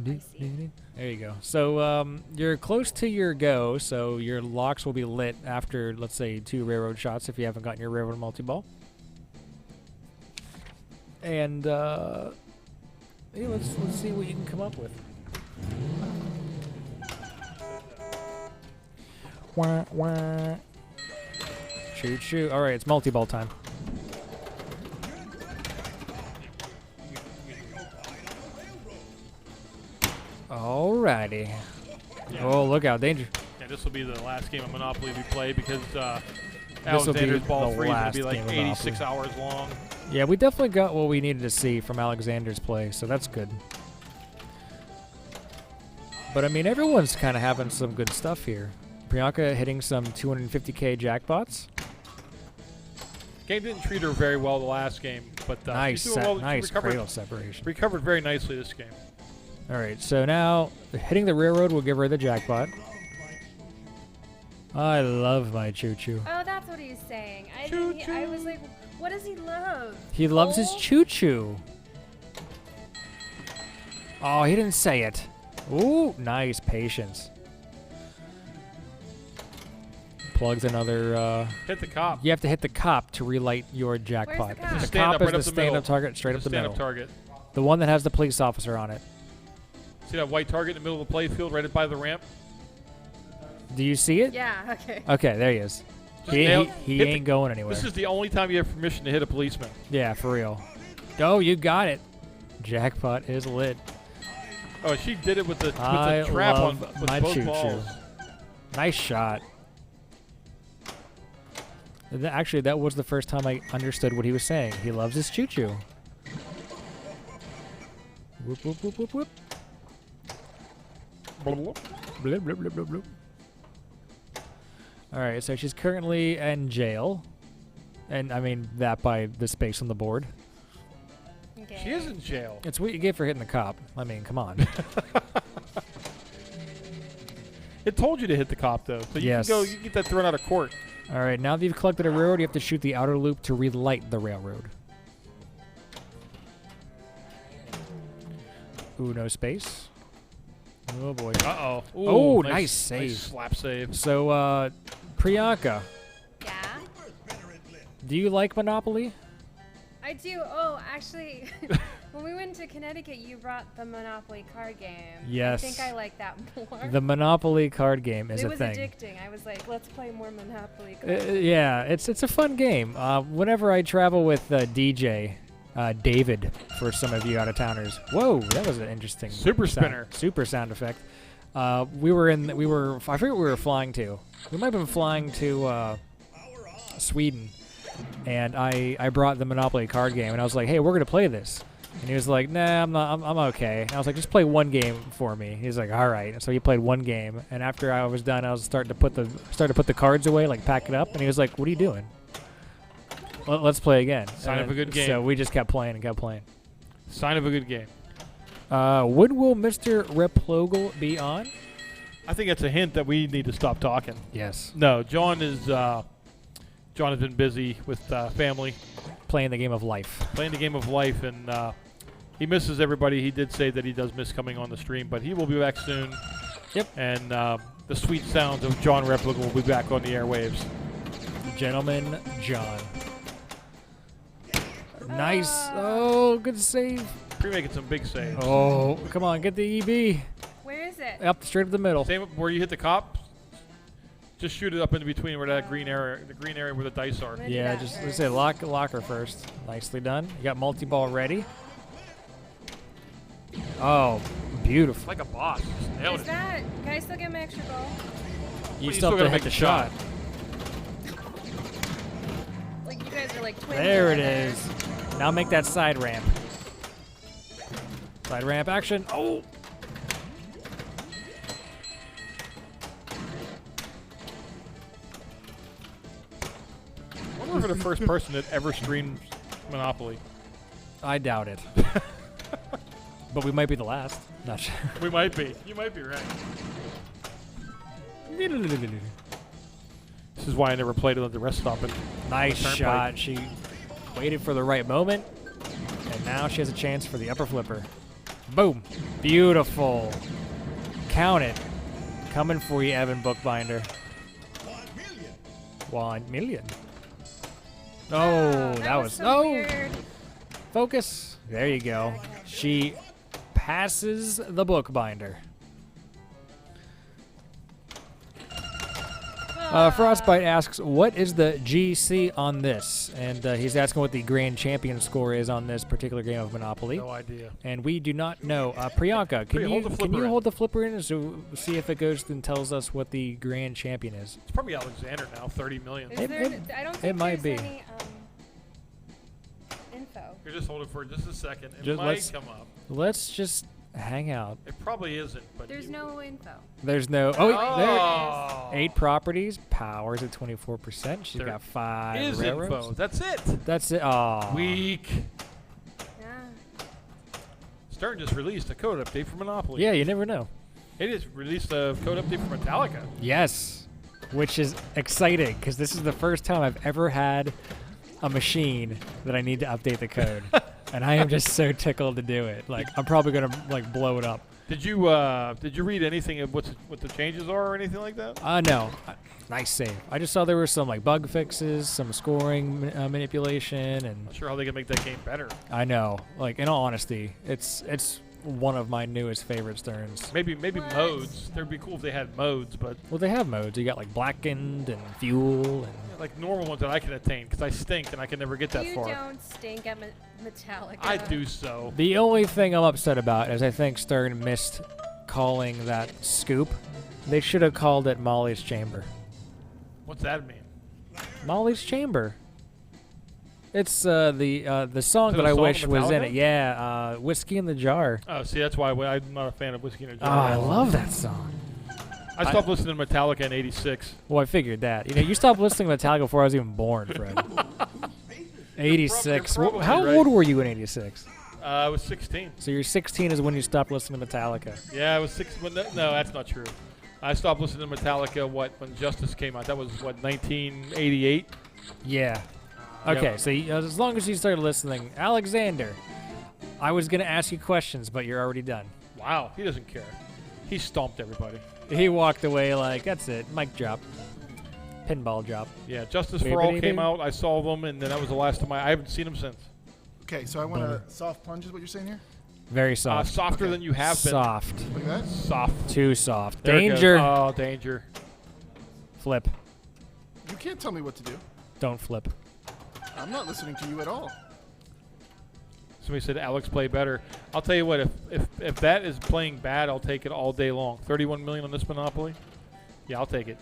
I see. There you go. So you're close to your go, so your locks will be lit after, let's say, 2 railroad shots if you haven't gotten your railroad multi-ball. And hey, let's see what you can come up with. Wah, wah. Choo choo. All right, it's multi-ball time. Alrighty. Yeah. Oh, look out. Danger. Yeah, this will be the last game of Monopoly we play because This'll be Alexander's Ball the 3 is going last to be like game of 86 hours long. Yeah, we definitely got what we needed to see from Alexander's play, so that's good. But, I mean, everyone's kind of having some good stuff here. Priyanka hitting some 250K jackpots. Game didn't treat her very well the last game, but Nice, she's doing well. She nice cradle separation. recovered very nicely this game. All right, so now hitting the railroad will give her the jackpot. I love my choo-choo. Oh, that's what he's saying. Choo-choo. I was like, what does he love? He loves his Coal? choo-choo. Oh, he didn't say it. Ooh, nice patience. Plugs another. Hit the cop. You have to hit the cop to relight your jackpot. cop? The Stand cop up is right the up the stand-up middle. target straight up the Stand-up middle. target. The one that has the police officer on it. See that white target in the middle of the playfield right by the ramp? Do you see it? Yeah, okay. Okay, there he is. Just He hit ain't the- going anywhere. This is the only time you have permission to hit a policeman. Yeah, for real. Oh, you got it. Jackpot is lit. Oh, she did it with the I trap on love with my both choo-choo. balls. Nice shot. Actually, that was the first time I understood what he was saying. He loves his choo-choo. Whoop, whoop, whoop, whoop, whoop. Blub, blub, blub, blub, blub. All right, so she's currently in jail. And, I mean, that by the space on the board. Okay. She is in jail. It's what you get for hitting the cop. I mean, come on. It told you to hit the cop, though. So you Yes. can go, you can get that thrown out of court. All right, now that you've collected a railroad, you have to shoot the outer loop to relight the railroad. Ooh, no space. Oh, boy. Uh-oh. Oh, nice save. Nice slap save. So, Priyanka, Yeah? do you like Monopoly? I do. Oh, actually, when we went to Connecticut, you brought the Monopoly card game. Yes. I think I like that more. The Monopoly card game is it a was thing. addicting. I was like, let's play more Monopoly cards. Yeah, it's a fun game. Whenever I travel with DJ David, for some of you out of towners. Whoa, that was an interesting Super spinner. Super sound effect. I forget where we were flying to. We might have been flying to Sweden, and I brought the Monopoly card game, and I was like, hey, we're gonna play this. And he was like, nah, I'm okay. And I was like, just play one game for me. He's like, all right. And so he played one game, and after I was done, I was starting to put the cards away, like pack it up, and he was like, what are you doing? Let's play again. Sign of a good game. So we just kept playing and kept playing. Sign of a good game. When will Mr. Replogle be on? I think that's a hint that we need to stop talking. Yes. No, John has been busy with family. Playing the game of life. Playing the game of life, and he misses everybody. He did say that he does miss coming on the stream, but he will be back soon. Yep. And the sweet sounds of John Replica will be back on the airwaves. Gentleman John. Nice. Oh, good save. Pre-making some big saves. Oh, come on, get the EB. Where is it? Up straight up the middle. Same where you hit the cop. Just shoot it up in between where that green area, the green area where the dice are. Maybe Yeah, that just first. let's say locker first. Nicely done. You got multi-ball ready. Oh, beautiful. Like a boss. Just nailed Is it. that? Can I still get my extra ball? You you still still have gotta to hit make the the shot. Like you guys are like twins. There it over there. is. Now make that side ramp. Side ramp action. Oh. I wonder if we're the first person that ever streamed Monopoly. I doubt it. But we might be the last. Not sure. We might be. You might be right. This is why I never played it at the rest stop. Nice Turnpike. shot. She waited for the right moment, and now she has a chance for the upper flipper. Boom. Beautiful. Count it. Coming for you, Evan Bookbinder. 1 million. Oh, that was so weird. Focus. There you go. She passes the Bookbinder. Frostbite asks, what is the GC on this? And he's asking what the grand champion score is on this particular game of Monopoly. No idea. And we do not know. Priyanka, can Hold the you flipper in. hold the flipper in so see if it goes and tells us what the grand champion is? It's probably Alexander now, 30 million. Is It- there? it- I don't it think might there's be. any info. You're just holding for just a second. It Just might let's- come up. Let's just hang out. It probably isn't, but There's no info. There's no. Oh, There. 8 properties. Powers at 24%. She's There got 5 is railroads. info. That's it. That's it. Oh. Weak. Yeah. Stern just released a code update for Monopoly. Yeah, you never know. It just released a code update for Metallica. Yes, which is exciting because this is the first time I've ever had a machine that I need to update the code, and I am just so tickled to do it. Like I'm probably gonna like blow it up. Did you read anything of what the changes are or anything like that? No, nice save. I just saw there were some like bug fixes, some scoring manipulation, and Not sure how they can make that game better. I know. Like in all honesty, it's one of my newest favorite Sterns. Maybe What? modes. That'd be cool if they had modes, but Well, they have modes. You got like blackened and fuel and. like normal ones that I can attain because I stink and I can never get that You far. don't stink at Metallica. I do so. The only thing I'm upset about is I think Stern missed calling that scoop. They should have called it Molly's Chamber. What's that mean? Molly's Chamber. It's the song Is it that a I song wish of was in Metallica? it. Yeah, Whiskey in the Jar. Oh, see, that's why I'm not a fan of Whiskey in a Oh, Jar. I love that song. I stopped listening to Metallica in '86. Well, I figured that. You know, you stopped listening to Metallica before I was even born, Fred. 86. You're probably How right. old were you in 86? I was 16. So you're 16 is when you stopped listening to Metallica. Yeah, I was 6. No, that's not true. I stopped listening to Metallica when Justice came out. That was 1988. Yeah. Yeah. Okay, so as long as you started listening, Alexander, I was going to ask you questions, but you're already done. Wow, he doesn't care. He stomped everybody. He walked away like, that's it, mic drop. Pinball drop. Yeah, Justice for All came out. I saw them, and then that was the last time I haven't seen them since. Okay, so I want a soft plunge is what you're saying here? Very soft. Softer than you have been. Soft. Look at that. Soft. Too soft. There it goes. Danger. Oh, danger. Flip. You can't tell me what to do. Don't flip. I'm not listening to you at all. Somebody said Alex play better. I'll tell you what, if that is playing bad, I'll take it all day long. 31 million on this Monopoly? Yeah, I'll take it.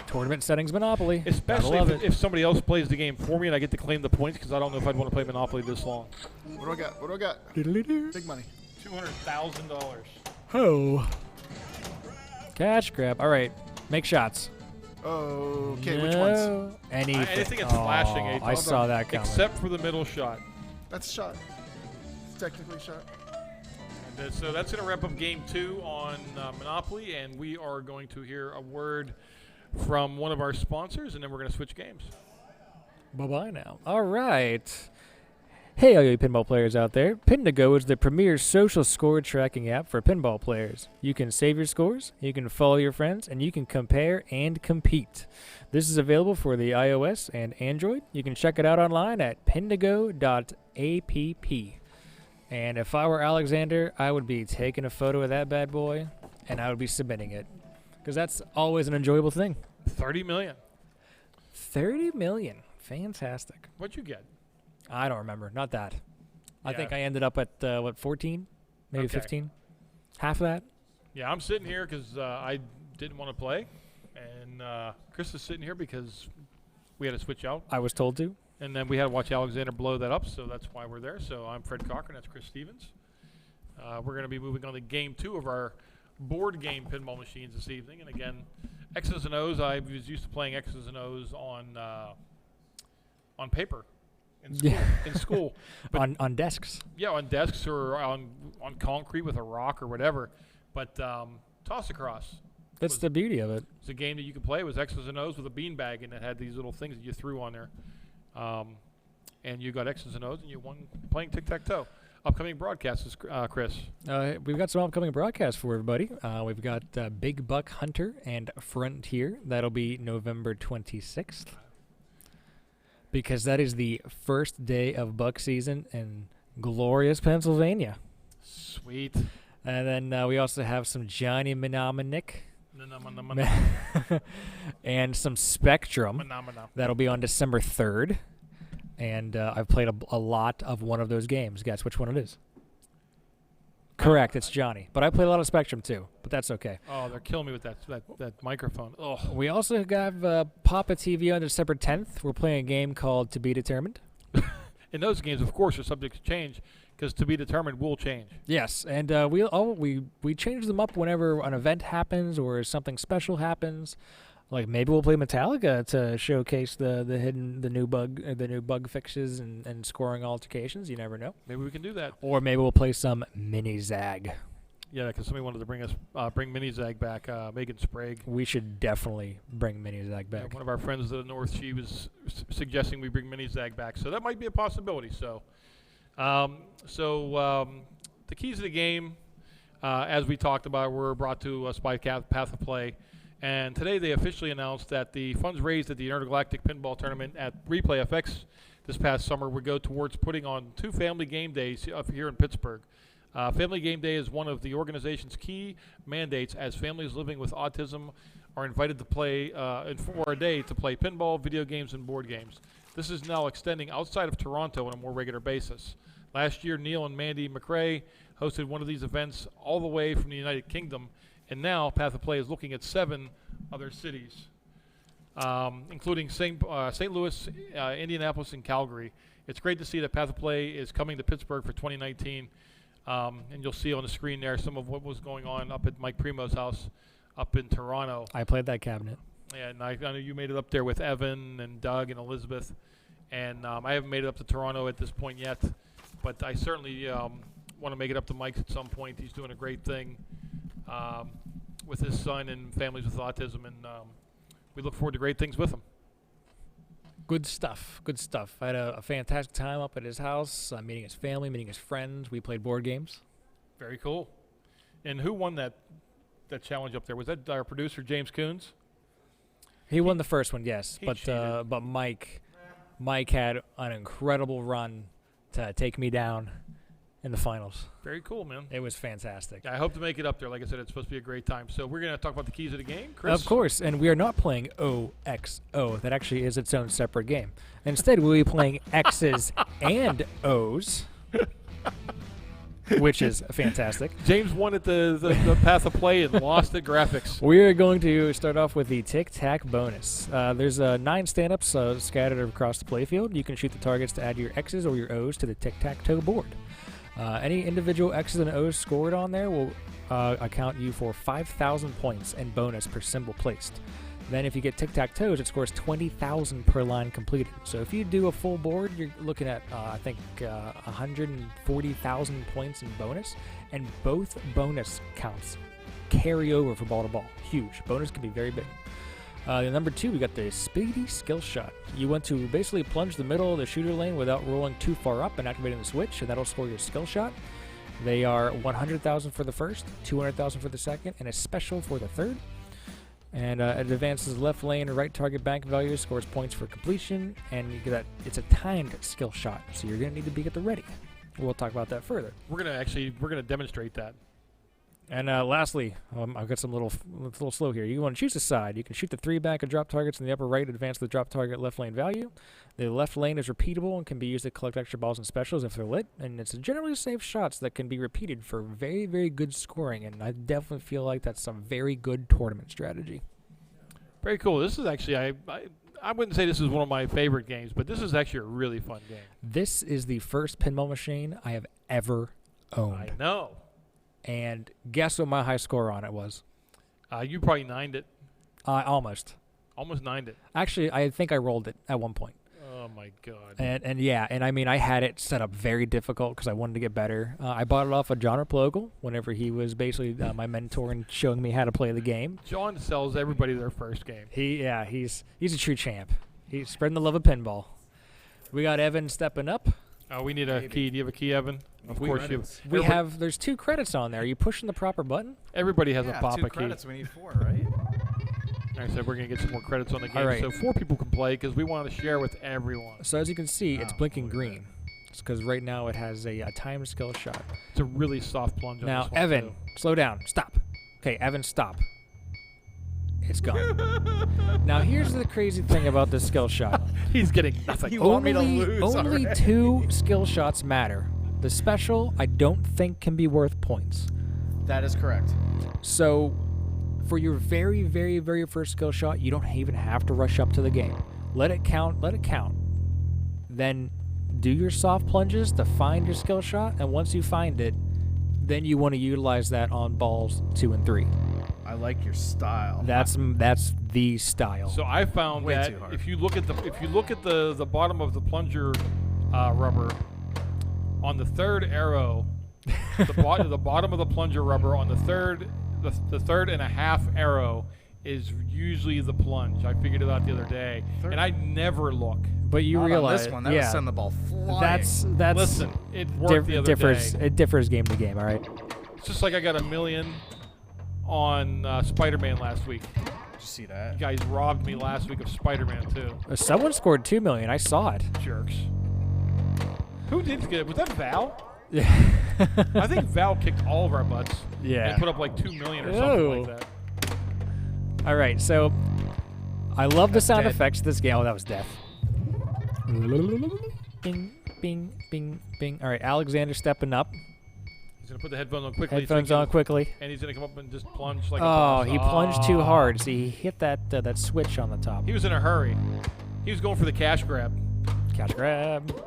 Tournament settings Monopoly. Especially Gotta love if somebody else plays the game for me and I get to claim the points because I don't know if I'd want to play Monopoly this long. What do I got? What do I got? it. Big money. $200,000. Oh. Cash grab. All right. Make shots. Okay, no. which ones? Anything. Anything that's flashing, eh? I saw that coming. Except for the middle shot. That's a shot. It's technically a shot. And so that's going to wrap up game 2 on Monopoly, and we are going to hear a word from one of our sponsors, and then we're going to switch games. Bye-bye now. All right. Hey, all you pinball players out there. Pindigo is the premier social score tracking app for pinball players. You can save your scores, you can follow your friends, and you can compare and compete. This is available for the iOS and Android. You can check it out online at pindigo.app. And if I were Alexander, I would be taking a photo of that bad boy, and I would be submitting it. Because that's always an enjoyable thing. 30 million. 30 million. Fantastic. What'd you get? I don't remember. Not that. I Yeah. think I ended up at, 14? Maybe Okay. 15? Half of that? Yeah, I'm sitting here because I didn't want to play, and Chris is sitting here because we had to switch out, I was told to. and then we had to watch Alexander blow that up, so that's why we're there. So I'm Fred Cochran, that's Chris Stevens. We're going to be moving on to game 2 of our board game pinball machines this evening, and again, Xs&Os. I was used to playing Xs&Os on paper in school. Yeah. In school, but On desks. yeah, on desks or on concrete with a rock or whatever. But toss across. That's Was- the beauty of it. It's a game that you could play. It was X's and O's with a beanbag, and it had these little things that you threw on there. And you got X's and O's, and you won playing tic-tac-toe. Upcoming broadcasts, Chris. We've got some upcoming broadcasts for everybody. We've got Big Buck Hunter and Frontier. That'll be November 26th. Because that is the first day of buck season in glorious Pennsylvania. Sweet. And then we also have some Johnny Mnemonic and some Spectrum. Phenomena. That'll be on December 3rd. And I've played a lot of one of those games. Guess which one it is. Correct, it's Johnny. But I play a lot of Spectrum too, but that's okay. Oh, they're killing me with that microphone. Oh, We also have PAPAtv on December 10th. We're playing a game called To Be Determined. and those games, of course, are subject to change because to be determined will change. Yes, and we change them up whenever an event happens or something special happens. Like maybe we'll play Metallica to showcase the new bug fixes and scoring altercations. You never know. Maybe we can do that. Or maybe we'll play some mini Zag. Yeah, because somebody wanted to bring Mini Zag back. Megan Sprague. We should definitely bring mini Zag Yeah, back. one of our friends to the north, she was suggesting we bring Mini Zag back. So that might be a possibility. So, the keys of the game, as we talked about, were brought to us by Path of Play. And today they officially announced that the funds raised at the Intergalactic Pinball Tournament at Replay FX this past summer would go towards putting on 2 family game days up here in Pittsburgh. Family Game Day is one of the organization's key mandates, as families living with autism are invited to play for a day to play pinball, video games, and board games. This is now extending outside of Toronto on a more regular basis. Last year, Neil and Mandy McRae hosted one of these events all the way from the United Kingdom, and now Path of Play is looking at 7 other cities, including St. Louis, Indianapolis, and Calgary. It's great to see that Path of Play is coming to Pittsburgh for 2019. And you'll see on the screen there some of what was going on up at Mike Primo's house up in Toronto. I played that cabinet. And I know you made it up there with Evan and Doug and Elizabeth. And I haven't made it up to Toronto at this point yet. But I certainly want to make it up to Mike at some point. He's doing a great thing with his son and families with autism. And we look forward to great things with him. Good stuff. Good stuff. I had a fantastic time up at his house, meeting his family, meeting his friends. We played board games. Very cool. And who won that challenge up there? Was that our producer, James Coons? He won the first one, yes. he But cheated. Mike Mike had an incredible run to take me down in the finals. Very cool, man. It was fantastic. I hope to make it up there. Like I said, it's supposed to be a great time. So we're going to talk about the keys of the game, Chris. Of course, and we are not playing OXO. That actually is its own separate game. Instead, we'll be playing X's and O's, which is fantastic. James won at the Path of Play and lost at graphics. We are going to start off with the tic-tac bonus. There's 9 stand-ups scattered across the playfield. You can shoot the targets to add your X's or your O's to the tic-tac-toe board. Any individual X's and O's scored on there will account you for 5,000 points and bonus per symbol placed. Then if you get tic-tac-toes, it scores 20,000 per line completed. So if you do a full board, you're looking at, 140,000 points in bonus. And both bonus counts carry over for ball to ball. Huge. Bonus can be very big. Number 2, we got the Speedy Skill Shot. You want to basically plunge the middle of the shooter lane without rolling too far up and activating the switch, and that'll score your skill shot. They are 100,000 for the first, 200,000 for the second, and a special for the third. And it advances left lane or right target bank value, scores points for completion, and you get that. It's a timed skill shot, so you're going to need to be at the ready. We'll talk about that further. We're gonna demonstrate that. And lastly, I've got some little slow here. You want to choose a side. You can shoot the 3 back and drop targets in the upper right, advance the drop target left lane value. The left lane is repeatable and can be used to collect extra balls and specials if they're lit. And it's generally safe shots that can be repeated for very, very good scoring. And I definitely feel like that's some very good tournament strategy. Very cool. This is actually, I wouldn't say this is one of my favorite games, but this is actually a really fun game. This is the first pinball machine I have ever owned. I know. And guess what my high score on it was? You probably 9'd it. Almost. Almost 9'd it. Actually, I think I rolled it at one point. Oh, my God. And I mean, I had it set up very difficult because I wanted to get better. I bought it off of John Replogle whenever he was basically my mentor and showing me how to play the game. John sells everybody their first game. He's a true champ. He's spreading the love of pinball. We got Evan stepping up. Oh, we need a key. Do you have a key, Evan? Of course you have. There's 2 credits on there. Are you pushing the proper button? Everybody has a PAPA 2 key. credits. We need 4, right? Like I said, we're going to get some more credits on the game. All right. So 4 people can play because we want to share with everyone. So as you can see, it's blinking green. It's because right now it has a timed skill shot. It's a really soft plunge on Now, this one, Evan, too. slow down. Stop. Okay, Evan, stop. It's gone. Now, here's the crazy thing about this skill shot. He's getting nothing. You want me to lose Only already. 2 skill shots matter. The special, I don't think, can be worth points. That is correct. So, for your very, very, very first skill shot, you don't even have to rush up to the game. Let it count. Let it count. Then do your soft plunges to find your skill shot, and once you find it, then you want to utilize that on balls 2 and 3. I like your style. That's the style. So I found Way that too hard. if you look at the bottom of the plunger rubber on the third arrow, the bottom of the plunger rubber on the third and a half arrow is usually the plunge. I figured it out the other day, and I never look. But you Not on realize this one. That would send the ball flying. that's Listen, it worked the other differs. day. It differs game to game. All right. It's just like I got $1 million on Spider-Man last week. Did you see that? You guys robbed me last week of Spider-Man too. Someone scored 2 million. I saw it. Jerks. Who did get it? Was that Val? Yeah. I think Val kicked all of our butts. Yeah. And put up like 2 million or something like that. All right, so I love the sound dead. effects of this game. Oh, that was death. Bing, bing, bing, bing. All right, Alexander stepping up. He's gonna put the headphones on quickly. Headphones on quickly. And he's gonna come up and just plunge like a Oh, boss. he plunged too hard. See, he hit that switch on the top. He was in a hurry. He was going for the cash grab. Catch grab.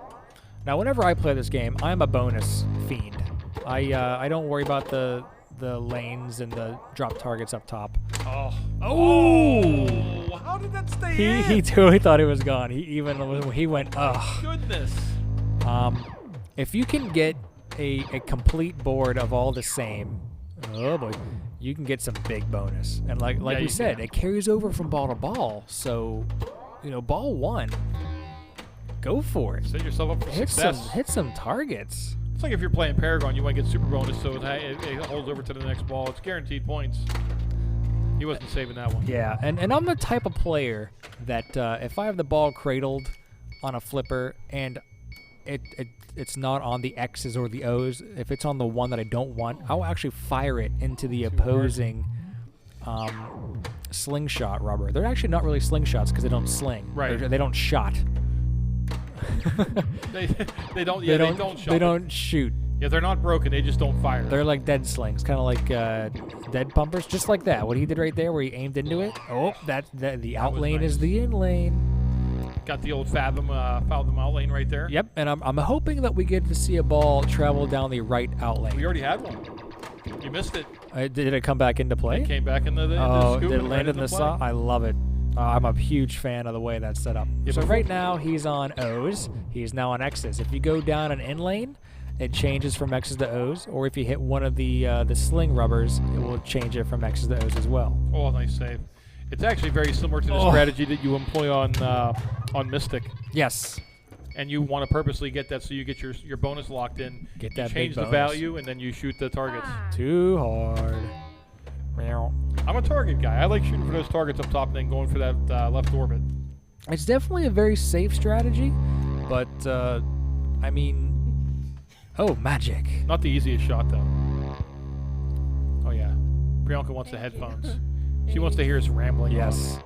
Now, whenever I play this game, I'm a bonus fiend. I don't worry about the lanes and the drop targets up top. Oh. Oh! How did that stay in? He totally thought it was gone. He went, ugh. Goodness. If you can get a complete board of all the same, oh boy, you can get some big bonus. And like Yeah, we you said, can. it carries over from ball to ball. So, ball 1, go for it. Set yourself up for success. Hit some targets. It's like if you're playing Paragon, you want to get super bonus, so it holds over to the next ball. It's guaranteed points. He wasn't saving that one. Yeah, and I'm the type of player that if I have the ball cradled on a flipper and it's not on the X's or the O's, if it's on the one that I don't want, I'll actually fire it into the opposing slingshot rubber. They're actually not really slingshots because they don't sling. Right. They don't shot. they don't. Yeah, they don't shot. They don't shoot. Yeah, they're not broken. They just don't fire. They're like dead slings, kind of like dead pumpers, just like that. What he did right there, where he aimed into it. Oh, the out lane nice. is the in lane. Got the old fathom out lane right there. Yep, and I'm hoping that we get to see a ball travel down the right out lane. We already had one. You missed it. Did it come back into play? It came back into the scoop. Did it land in the saw? I love it. I'm a huge fan of the way that's set up. Yeah, so right now he's on O's. He's now on X's. If you go down an in lane, it changes from X's to O's. Or if you hit one of the sling rubbers, it will change it from X's to O's as well. Oh, nice save. It's actually very similar to the strategy that you employ on Mystic. Yes. And you want to purposely get that so you get your bonus locked in. Get that change big the bonus. value, and then you shoot the targets. Too hard. Meow. I'm a target guy. I like shooting for those targets up top and then going for that left orbit. It's definitely a very safe strategy, but I mean, magic. Not the easiest shot though. Oh yeah, Priyanka wants the headphones. She wants to hear us rambling. Yes.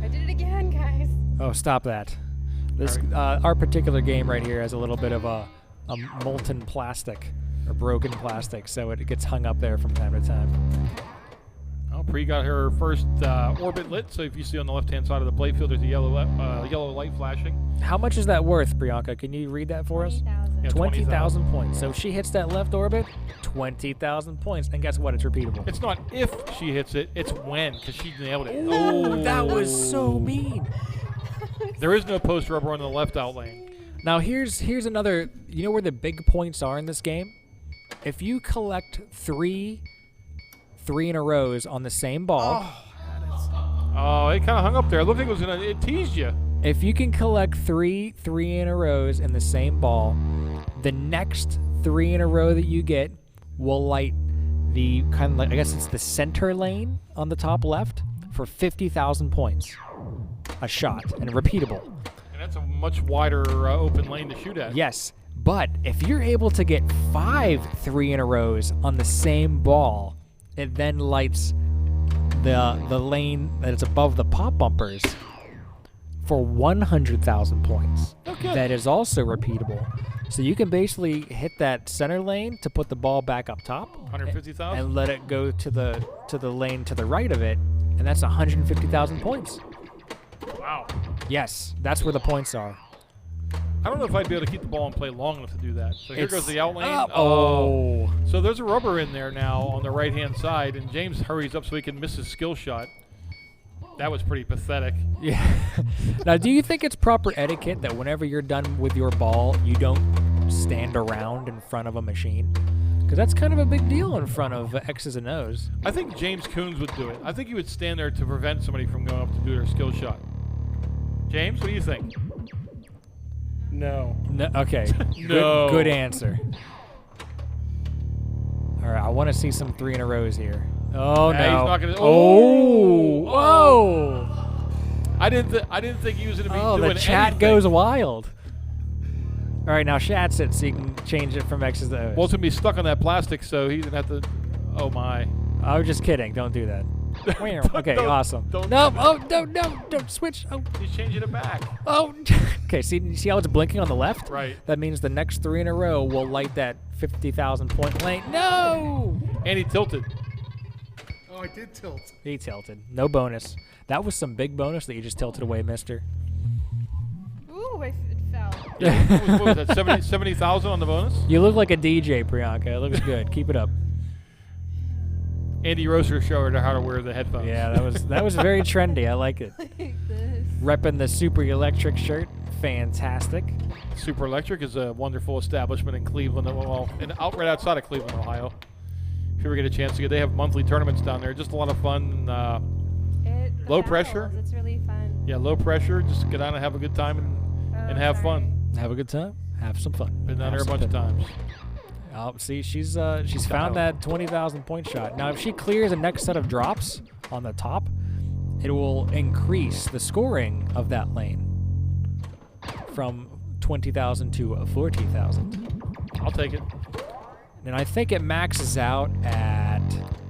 I did it again, guys. Oh, stop that. This our particular game right here has a little bit of a molten plastic or broken plastic, so it gets hung up there from time to time. Oh, Pri got her first orbit lit, so if you see on the left-hand side of the playfield, there's a yellow light flashing. How much is that worth, Priyanka? Can you read that for us? 20,000. Yeah, 20,000 points. So if she hits that left orbit, 20,000 points. And guess what? It's repeatable. It's not if she hits it, it's when, because she nailed it. Oh, that was so mean. There is no post rubber on the left out lane. Now here's another. You know where the big points are in this game? If you collect three in a rows on the same ball. Oh, it kind of hung up there. It looked like it teased you. If you can collect three in a rows in the same ball, the next 3 in a row that you get will light the kind of like, I guess it's the center lane on the top left for 50,000 points. A shot and repeatable. And that's a much wider open lane to shoot at. Yes, but if you're able to get 5 3 in a rows on the same ball, it then lights the lane that is above the pop bumpers for 100,000 points. Okay. That is also repeatable. So you can basically hit that center lane to put the ball back up top 150,000? and let it go to the lane to the right of it, and that's 150,000 points. Wow. Yes, that's where the points are. I don't know if I'd be able to keep the ball in play long enough to do that. So here goes the out lane. Oh. So there's a rubber in there now on the right-hand side, and James hurries up so he can miss his skill shot. That was pretty pathetic. Yeah. Now, do you think it's proper etiquette that whenever you're done with your ball, you don't stand around in front of a machine? Because that's kind of a big deal in front of X's and O's. I think James Coons would do it. I think he would stand there to prevent somebody from going up to do their skill shot. James, what do you think? No. No, okay. No. Good answer. All right, I want to see some 3 in a rows here. Oh, Nah, no. he's not gonna, Oh. Whoa. I didn't think he was going to be Oh, doing the chat anything. goes wild. All right, now Shad's it so you can change it from X's to O's. Well, it's going to be stuck on that plastic, so he's going to have to... Oh, my. I was just kidding. Don't do that. Okay, Don't- awesome. don't No, do that. oh, no, don't switch. Oh, He's changing it back. oh. Okay, see how it's blinking on the left? Right. That means the next 3 in a row will light that 50,000 point lane. No! And he tilted. Oh, I did tilt. He tilted. No bonus. That was some big bonus that you just tilted away, mister. Ooh, it fell. What was that, 70,000 on the bonus? You look like a DJ, Priyanka. It looks good. Keep it up. Andy Roser showed her how to wear the headphones. Yeah, that was very trendy. I like it. Like this. Repping the Super Electric shirt. Fantastic. Super Electric is a wonderful establishment in Cleveland, well, right outside of Cleveland, Ohio. If you ever get a chance to get, they have monthly tournaments down there. Just a lot of fun. The Low battles, pressure? It's really fun. Yeah, low pressure. Just get down and have a good time and have fun. Have a good time. Have some fun. Been down Have there a some bunch of fun. times. Oh, see, she's found that 20,000 point shot. Now, if she clears the next set of drops on the top, it will increase the scoring of that lane from 20,000 to 40,000. I'll take it. And I think it maxes out at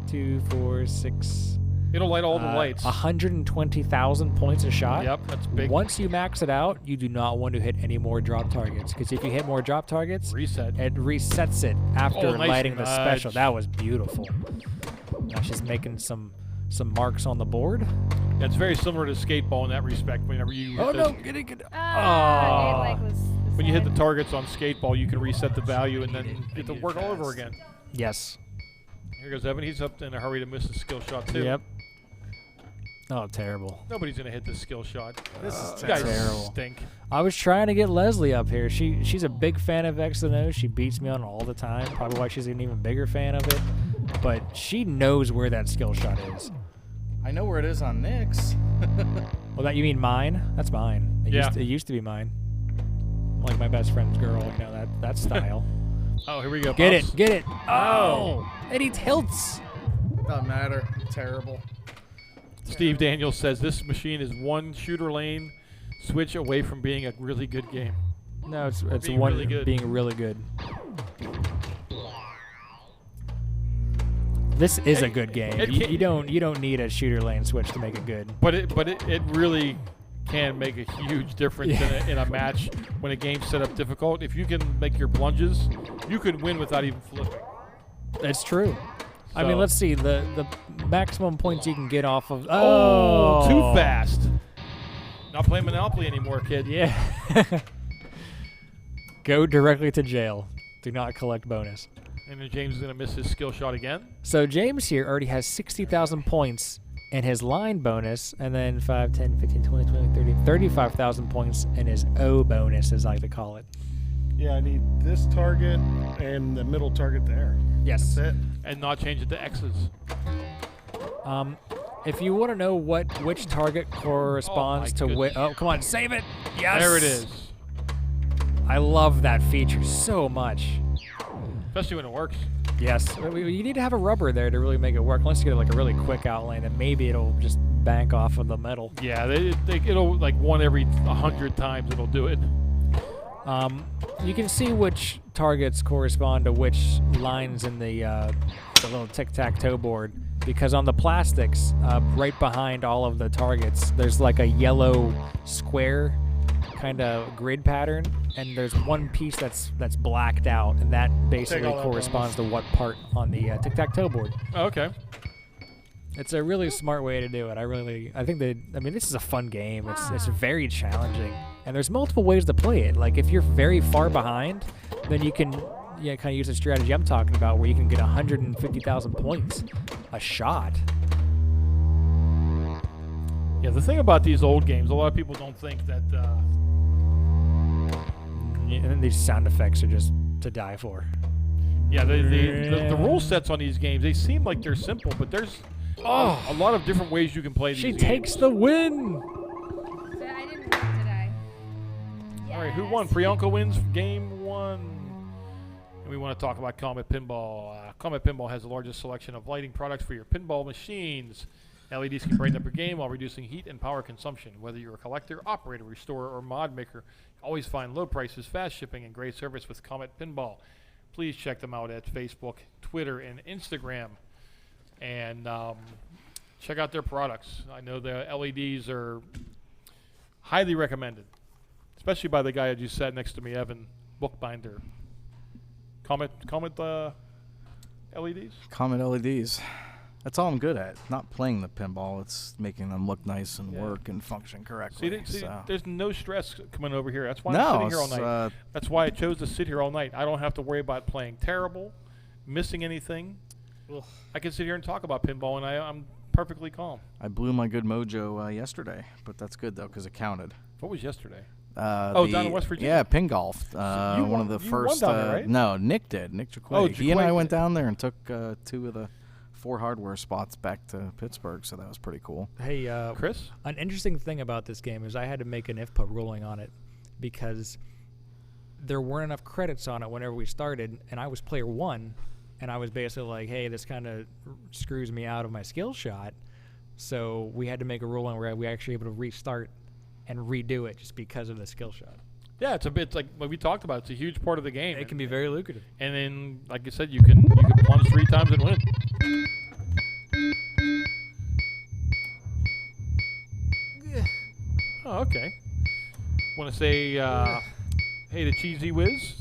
2, 4, 6. It'll light all the lights. 120,000 points a shot. Yep, that's big. Once you max it out, you do not want to hit any more drop targets, because if you hit more drop targets, Reset. it resets it after nice lighting the nudge. special. That was beautiful. Now she's making some marks on the board. Yeah, it's very similar to skateball in that respect. Whenever you hit those- Get it. It like was when you hit the sad. targets on skateball, you can reset the value and then get to work all over again. Yes. Here goes Evan. He's up in a hurry to miss the skill shot too. Yep. Oh, terrible. Nobody's gonna hit the skill shot. This is You guys terrible. stink. I was trying to get Leslie up here. She's a big fan of Xs&Os. She beats me on it all the time. Probably why she's an even bigger fan of it. But she knows where that skill shot is. I know where it is on Nick's. Well, that you mean mine? That's mine. Yeah. It used to be mine. Like my best friend's girl, you know, that style. Oh, here we go. Get Pops. it, get it. Oh, and he tilts. Doesn't matter. Terrible. Steve Daniels says this machine is one shooter lane switch away from being a really good game. No, it's being one really good. being really good. This is a good game. You don't need a shooter lane switch to make it good. But it really can make a huge difference in a match when a game's set up difficult. If you can make your plunges, you can win without even flipping. It's true. I mean, So- let's see the maximum points you can get off of. Oh, too fast. Not playing Monopoly anymore, kid. Yeah. Go directly to jail. Do not collect bonus. And then James is going to miss his skill shot again. So James here already has 60,000 points in his line bonus, and then 5, 10, 15, 20, 30, 35,000 points in his O bonus, as I like to call it. Yeah, I need this target and the middle target there. Yes. That's it. And not change it to X's. If you want to know which target corresponds to which... Oh, come on, save it! Yes! There it is. I love that feature so much. Especially when it works. Yes. You need to have a rubber there to really make it work. Unless you get like a really quick outlane, then maybe it'll just bank off of the metal. Yeah, it'll like one every 100 times it'll do it. You can see which targets correspond to which lines in the little tic-tac-toe board, because on the plastics, right behind all of the targets, there's like a yellow square kind of grid pattern, and there's one piece that's blacked out, and that basically all that corresponds to what part on the tic-tac-toe board. Oh, okay. It's a really smart way to do it. I think this is a fun game. It's very challenging, and there's multiple ways to play it. Like if you're very far behind, then you can kind of use the strategy I'm talking about, where you can get 150,000 points a shot. Yeah, the thing about these old games, a lot of people don't think that. And then these sound effects are just to die for. Yeah, the rule sets on these games, they seem like they're simple, but there's a lot of different ways you can play these She games. takes the win. So I didn't win, did I? All right, who won? Priyanka wins game 1. And we want to talk about Comet Pinball. Comet Pinball has the largest selection of lighting products for your pinball machines. LEDs can brighten up your game while reducing heat and power consumption. Whether you're a collector, operator, restorer, or mod maker, always find low prices, fast shipping, and great service with Comet Pinball. Please check them out at Facebook, Twitter, and Instagram. And check out their products. I know the LEDs are highly recommended, especially by the guy that just sat next to me, Evan, bookbinder. Comet LEDs? Comet LEDs. That's all I'm good at. Not playing the pinball. It's making them look nice and work and function correctly. See, there's no stress coming over here. That's why No, I'm sitting here all it's, night. That's why I chose to sit here all night. I don't have to worry about playing terrible, missing anything. Ugh. I can sit here and talk about pinball, and I'm perfectly calm. I blew my good mojo yesterday, but that's good though because it counted. What was yesterday? Down in West Virginia? Yeah, pin golf. you One won- of the you first. won down there, right? No, Nick did. Nick Jaquay. Oh, He and I Jaquay went did. down there and took 2 of the 4 hardware spots back to Pittsburgh, so that was pretty cool. Hey, Chris? an interesting thing about this game is I had to make an IFPA ruling on it because there weren't enough credits on it whenever we started, and I was player 1, and I was basically like, hey, this kind of screws me out of my skill shot. So we had to make a ruling where we actually able to restart and redo it just because of the skill shot. Yeah, it's like what we talked about. It's a huge part of the game. It can be very lucrative. And then, like I said, you can plunge 3 times and win. Oh, okay. Want to say, hey to Cheesy Whiz.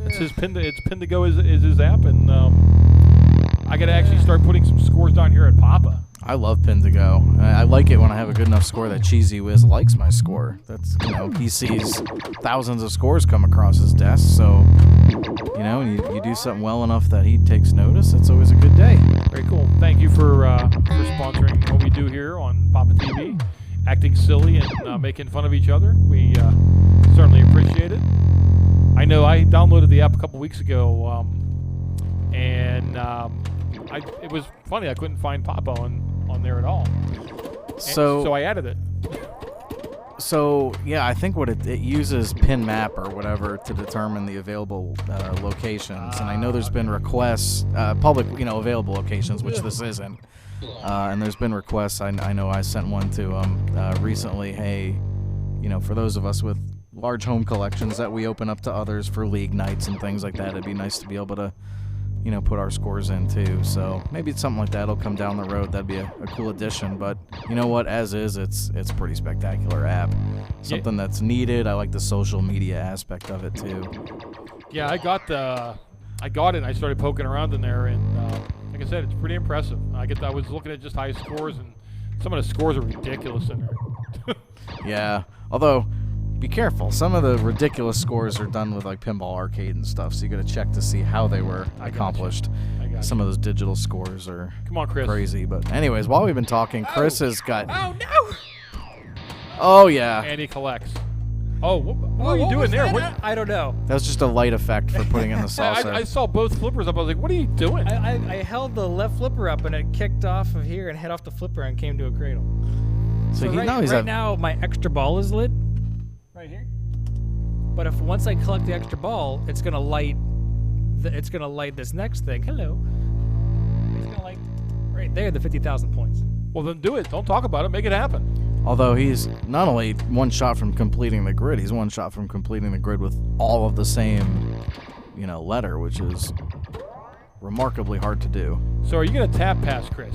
It's his it's Pindigo is his app, and I got to actually start putting some scores down here at Papa. I love Pindigo. I like it when I have a good enough score that Cheesy Whiz likes my score. That's, he sees thousands of scores come across his desk, so, when you do something well enough that he takes notice, it's always a good day. Very cool. Thank you for sponsoring what we do here on PAPAtv, acting silly and making fun of each other. We certainly appreciate it. I know I downloaded the app a couple weeks ago, and it was funny. I couldn't find Papa on there at all. So I added it. So, yeah, I think what it uses pin map or whatever to determine the available locations. And I know there's been requests, public, available locations, which this isn't. And there's been requests. I know I sent one to recently. Hey, for those of us with large home collections that we open up to others for league nights and things like that, it'd be nice to be able to, put our scores in too. So maybe it's something like that. It'll come down the road. That'd be a cool addition. But you know what? As is, it's a pretty spectacular app. Something that's needed. I like the social media aspect of it too. Yeah, I got it. And I started poking around in there, and like I said, it's pretty impressive. I was looking at just high scores, and some of the scores are ridiculous in there. Yeah, although be careful. Some of the ridiculous scores are done with like Pinball Arcade and stuff, so you got to check to see how they were accomplished. Some of those digital scores are crazy. But anyways, while we've been talking, Chris has got. Oh no! Oh yeah. And he collects. Oh, what are you doing there? I don't know. That was just a light effect for putting in the saucer. I saw both flippers up. I was like, what are you doing? I held the left flipper up, and it kicked off of here and hit off the flipper and came to a cradle. So right now, my extra ball is lit. Right here. But once I collect the extra ball, it's gonna light. It's gonna light this next thing. Hello. It's gonna light right there the 50,000 points. Well, then do it. Don't talk about it. Make it happen. Although he's not only one shot from completing the grid, he's one shot from completing the grid with all of the same, letter, which is remarkably hard to do. So are you gonna tap pass, Chris?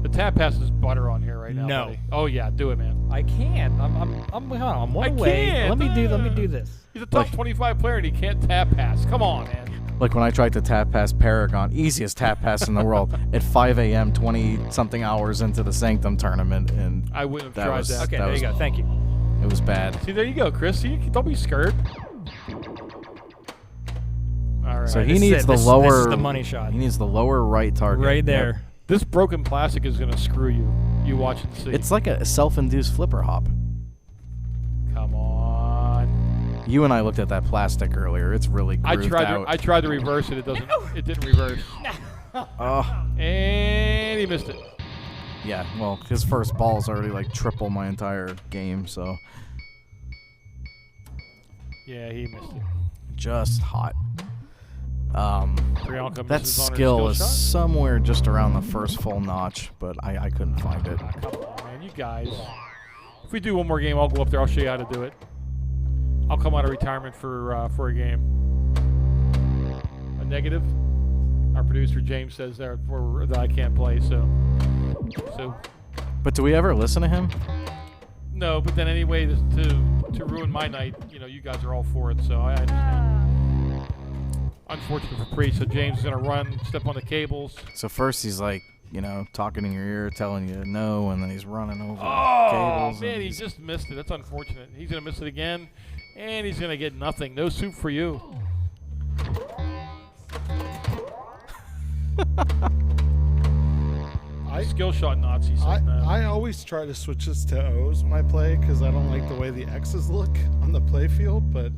The tap pass is butter on here right now. No. Buddy. Oh yeah, do it, man. I can't. I'm one away. Can't. Let me do this. He's a top 25 player and he can't tap pass. Come on, man. Like when I tried to tap pass Paragon, easiest tap pass in the world, at 5 a.m., 20-something hours into the Sanctum tournament, and I wouldn't have tried that. Okay, there you go. Thank you. It was bad. See, there you go, Chris. See, don't be scared. All right. So he needs the lower. This is the money shot. He needs the lower right target. Right there. Yep. This broken plastic is gonna screw you. You watch and see. It's like a self-induced flipper hop. Come on. You and I looked at that plastic earlier. It's really grooved out. I tried to reverse it. It didn't reverse. Oh. And he missed it. Yeah. Well, his first ball's already like triple my entire game, so. Yeah, he missed it. Just hot. That skill is somewhere just around the first full notch, but I couldn't find it. Come on, man. You guys. If we do one more game, I'll go up there. I'll show you how to do it. I'll come out of retirement for a game. A negative? Our producer James says that I can't play, so. But do we ever listen to him? No, but then anyway, to ruin my night, you guys are all for it, so I understand. Unfortunate for Priest, so James is going to run, step on the cables. So first he's like, talking in your ear, telling you no, and then he's running over cables. cables. Oh, man, he just missed it. That's unfortunate. He's going to miss it again, and he's going to get nothing. No soup for you. Skill shot Nazi said no. I always try to switch this to O's when I play because I don't like the way the X's look on the play field, but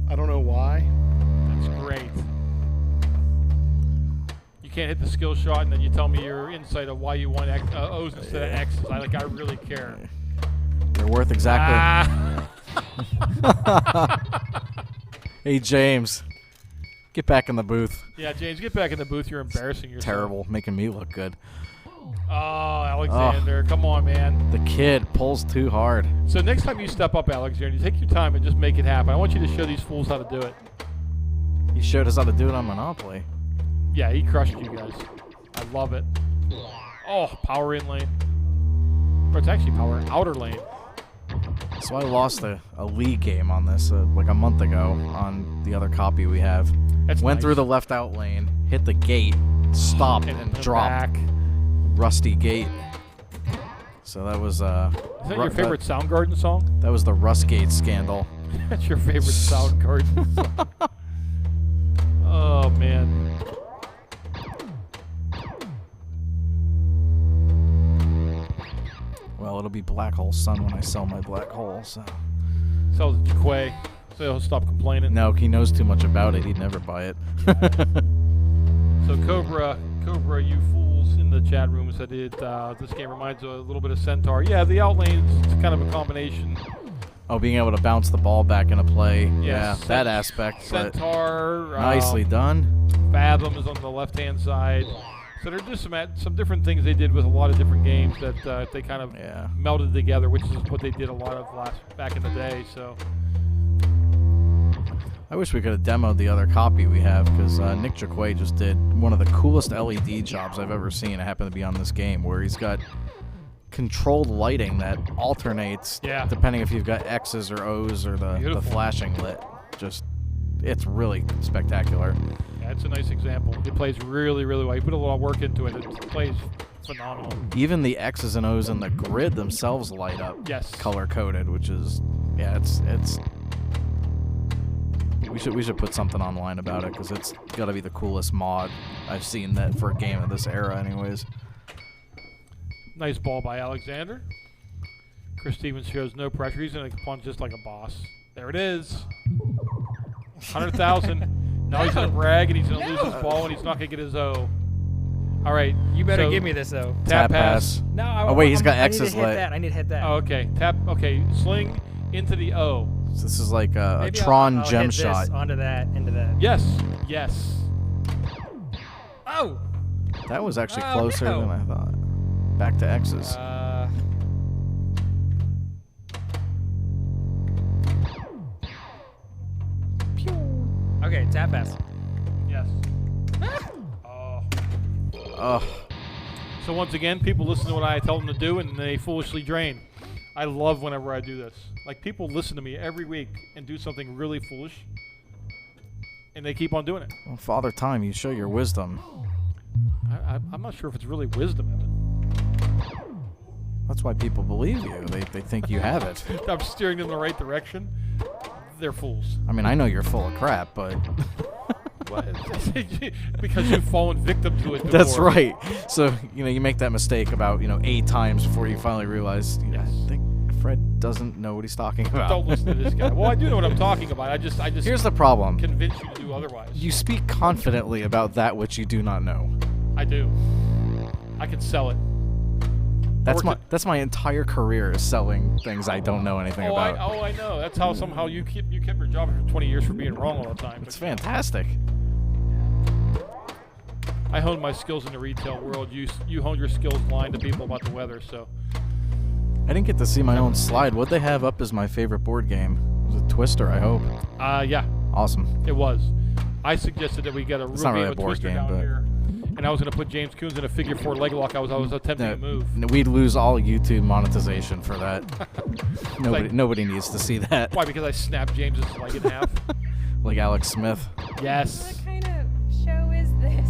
I don't know why. That's great. You can't hit the skill shot and then you tell me your insight of why you want O's instead of X's. I really care. They're worth exactly. Hey, James. Get back in the booth. Yeah, James, get back in the booth. You're embarrassing yourself. Terrible. Making me look good. Oh, Alexander, come on, man. The kid pulls too hard. So next time you step up, Alexander, you take your time and just make it happen. I want you to show these fools how to do it. He showed us how to do it on Monopoly. Yeah, he crushed you guys. I love it. Oh, power in lane. Or it's actually power outer lane. So I lost a league game on this like a month ago on the other copy we have. That's Went nice. through the left out lane, hit the gate, stopped, And and then dropped. back. Rusty gate. So that was Is that your favorite Soundgarden song? that was the Rustgate scandal. That's your favorite Soundgarden song. Oh, man. Well, it'll be Black Hole Sun when I sell my Black Hole. So Sells it to Quay, so he'll stop complaining. no, he knows too much about it. He'd never buy it. So Cobra, you fools in the chat room said this game reminds a little bit of Centaur. Yeah, the outlane's kind of a combination. Oh, being able to bounce the ball back into play. Yes, Yeah, that aspect. But Centaur. nicely done. Fathom is on the left-hand side. So there are just some different things they did with a lot of different games that they kind of Yeah. melded together, which is what they did a lot of back in the day. So I wish we could have demoed the other copy we have, because Nick Jaquay just did one of the coolest LED jobs I've ever seen. It happened to be on this game, where he's got controlled lighting that alternates depending if you've got X's or O's or the flashing lit. Just, it's really spectacular. yeah, it's a nice example. It plays really, really well. You put a lot of work into it. It plays phenomenal. Even the X's and O's in the grid themselves light up. Yes. Color coded, which is, yeah, it's. We should put something online about it, because it's got to be the coolest mod I've seen that for a game of this era, anyways. Nice ball by Alexander. Chris Stevens shows no pressure. He's going to punch just like a boss. There it is. 100,000. Now he's going to brag and he's going to lose his ball and he's not going to get his O. All right. You better so give me this, though. Tap pass. No, Oh, wait, he's got I need X's to hit lit. that. I need to hit that. Oh, okay. Tap. Okay. Sling into the O. So this is like a Maybe Tron I'll gem hit shot. This onto that, into that. Yes. Yes. Oh! That was actually Oh, closer no. than I thought. Back to X's. Okay, tap pass. Yes. Oh. Ugh. So once again, people listen to what I tell them to do and they foolishly drain. I love whenever I do this. Like, people listen to me every week and do something really foolish, and they keep on doing it. Well, Father Time, you show your wisdom. I'm not sure if it's really wisdom, Evan. That's why people believe you. They think you have it. I'm steering them in the right direction. They're fools. I mean, I know you're full of crap, but... Because you've fallen victim to it before. That's right. So, you make that mistake about, 8 times before you finally realize, I think Fred doesn't know what he's talking about. Don't listen to this guy. Well, I do know what I'm talking about. I just Here's the problem. Convince you to do otherwise. You speak confidently about that which you do not know. I do. I can sell it. That's my entire career, is selling things I don't know anything about. I know. That's how somehow you kept your job for 20 years for being wrong all the time. It's fantastic. I honed my skills in the retail world. You honed your skills lying to people about the weather. So I didn't get to see my own slide. What'd they have up as my favorite board game? It was a Twister, I hope. Yeah. Awesome. It was. I suggested that we get a real not game really a of board Twister game, down but- here. And I was going to put James Coons in a figure 4 leg lock. I was attempting to move. We'd lose all YouTube monetization for that. Nobody needs to see that. Why? Because I snapped James's leg in half. Like Alex Smith. Yes. What kind of show is this?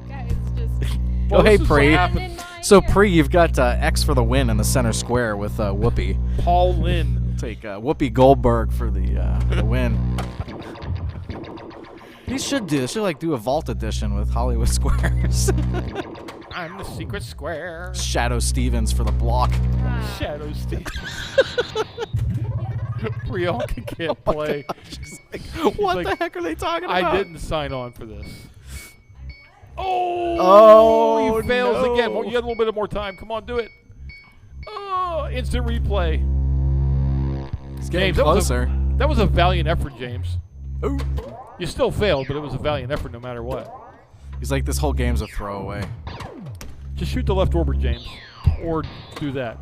You guys just. Oh, hey, this is Pre. what happened. So, Pre, you've got X for the win in the center square with Whoopi. Paul Lynn. Take Whoopi Goldberg for the win. He should do a vault edition with Hollywood Squares. I'm the secret square. Shadow Stevens for the block. Shadow Steve. Priyanka can't play. What the heck are they talking about? I didn't sign on for this. Oh, he fails no. again. Well, you had a little bit more time. Come on, do it. Oh, instant replay. It's getting James, closer. That was a valiant effort, James. Ooh. You still failed, but it was a valiant effort no matter what. He's like, this whole game's a throwaway. Just shoot the left orbit, James. Or do that.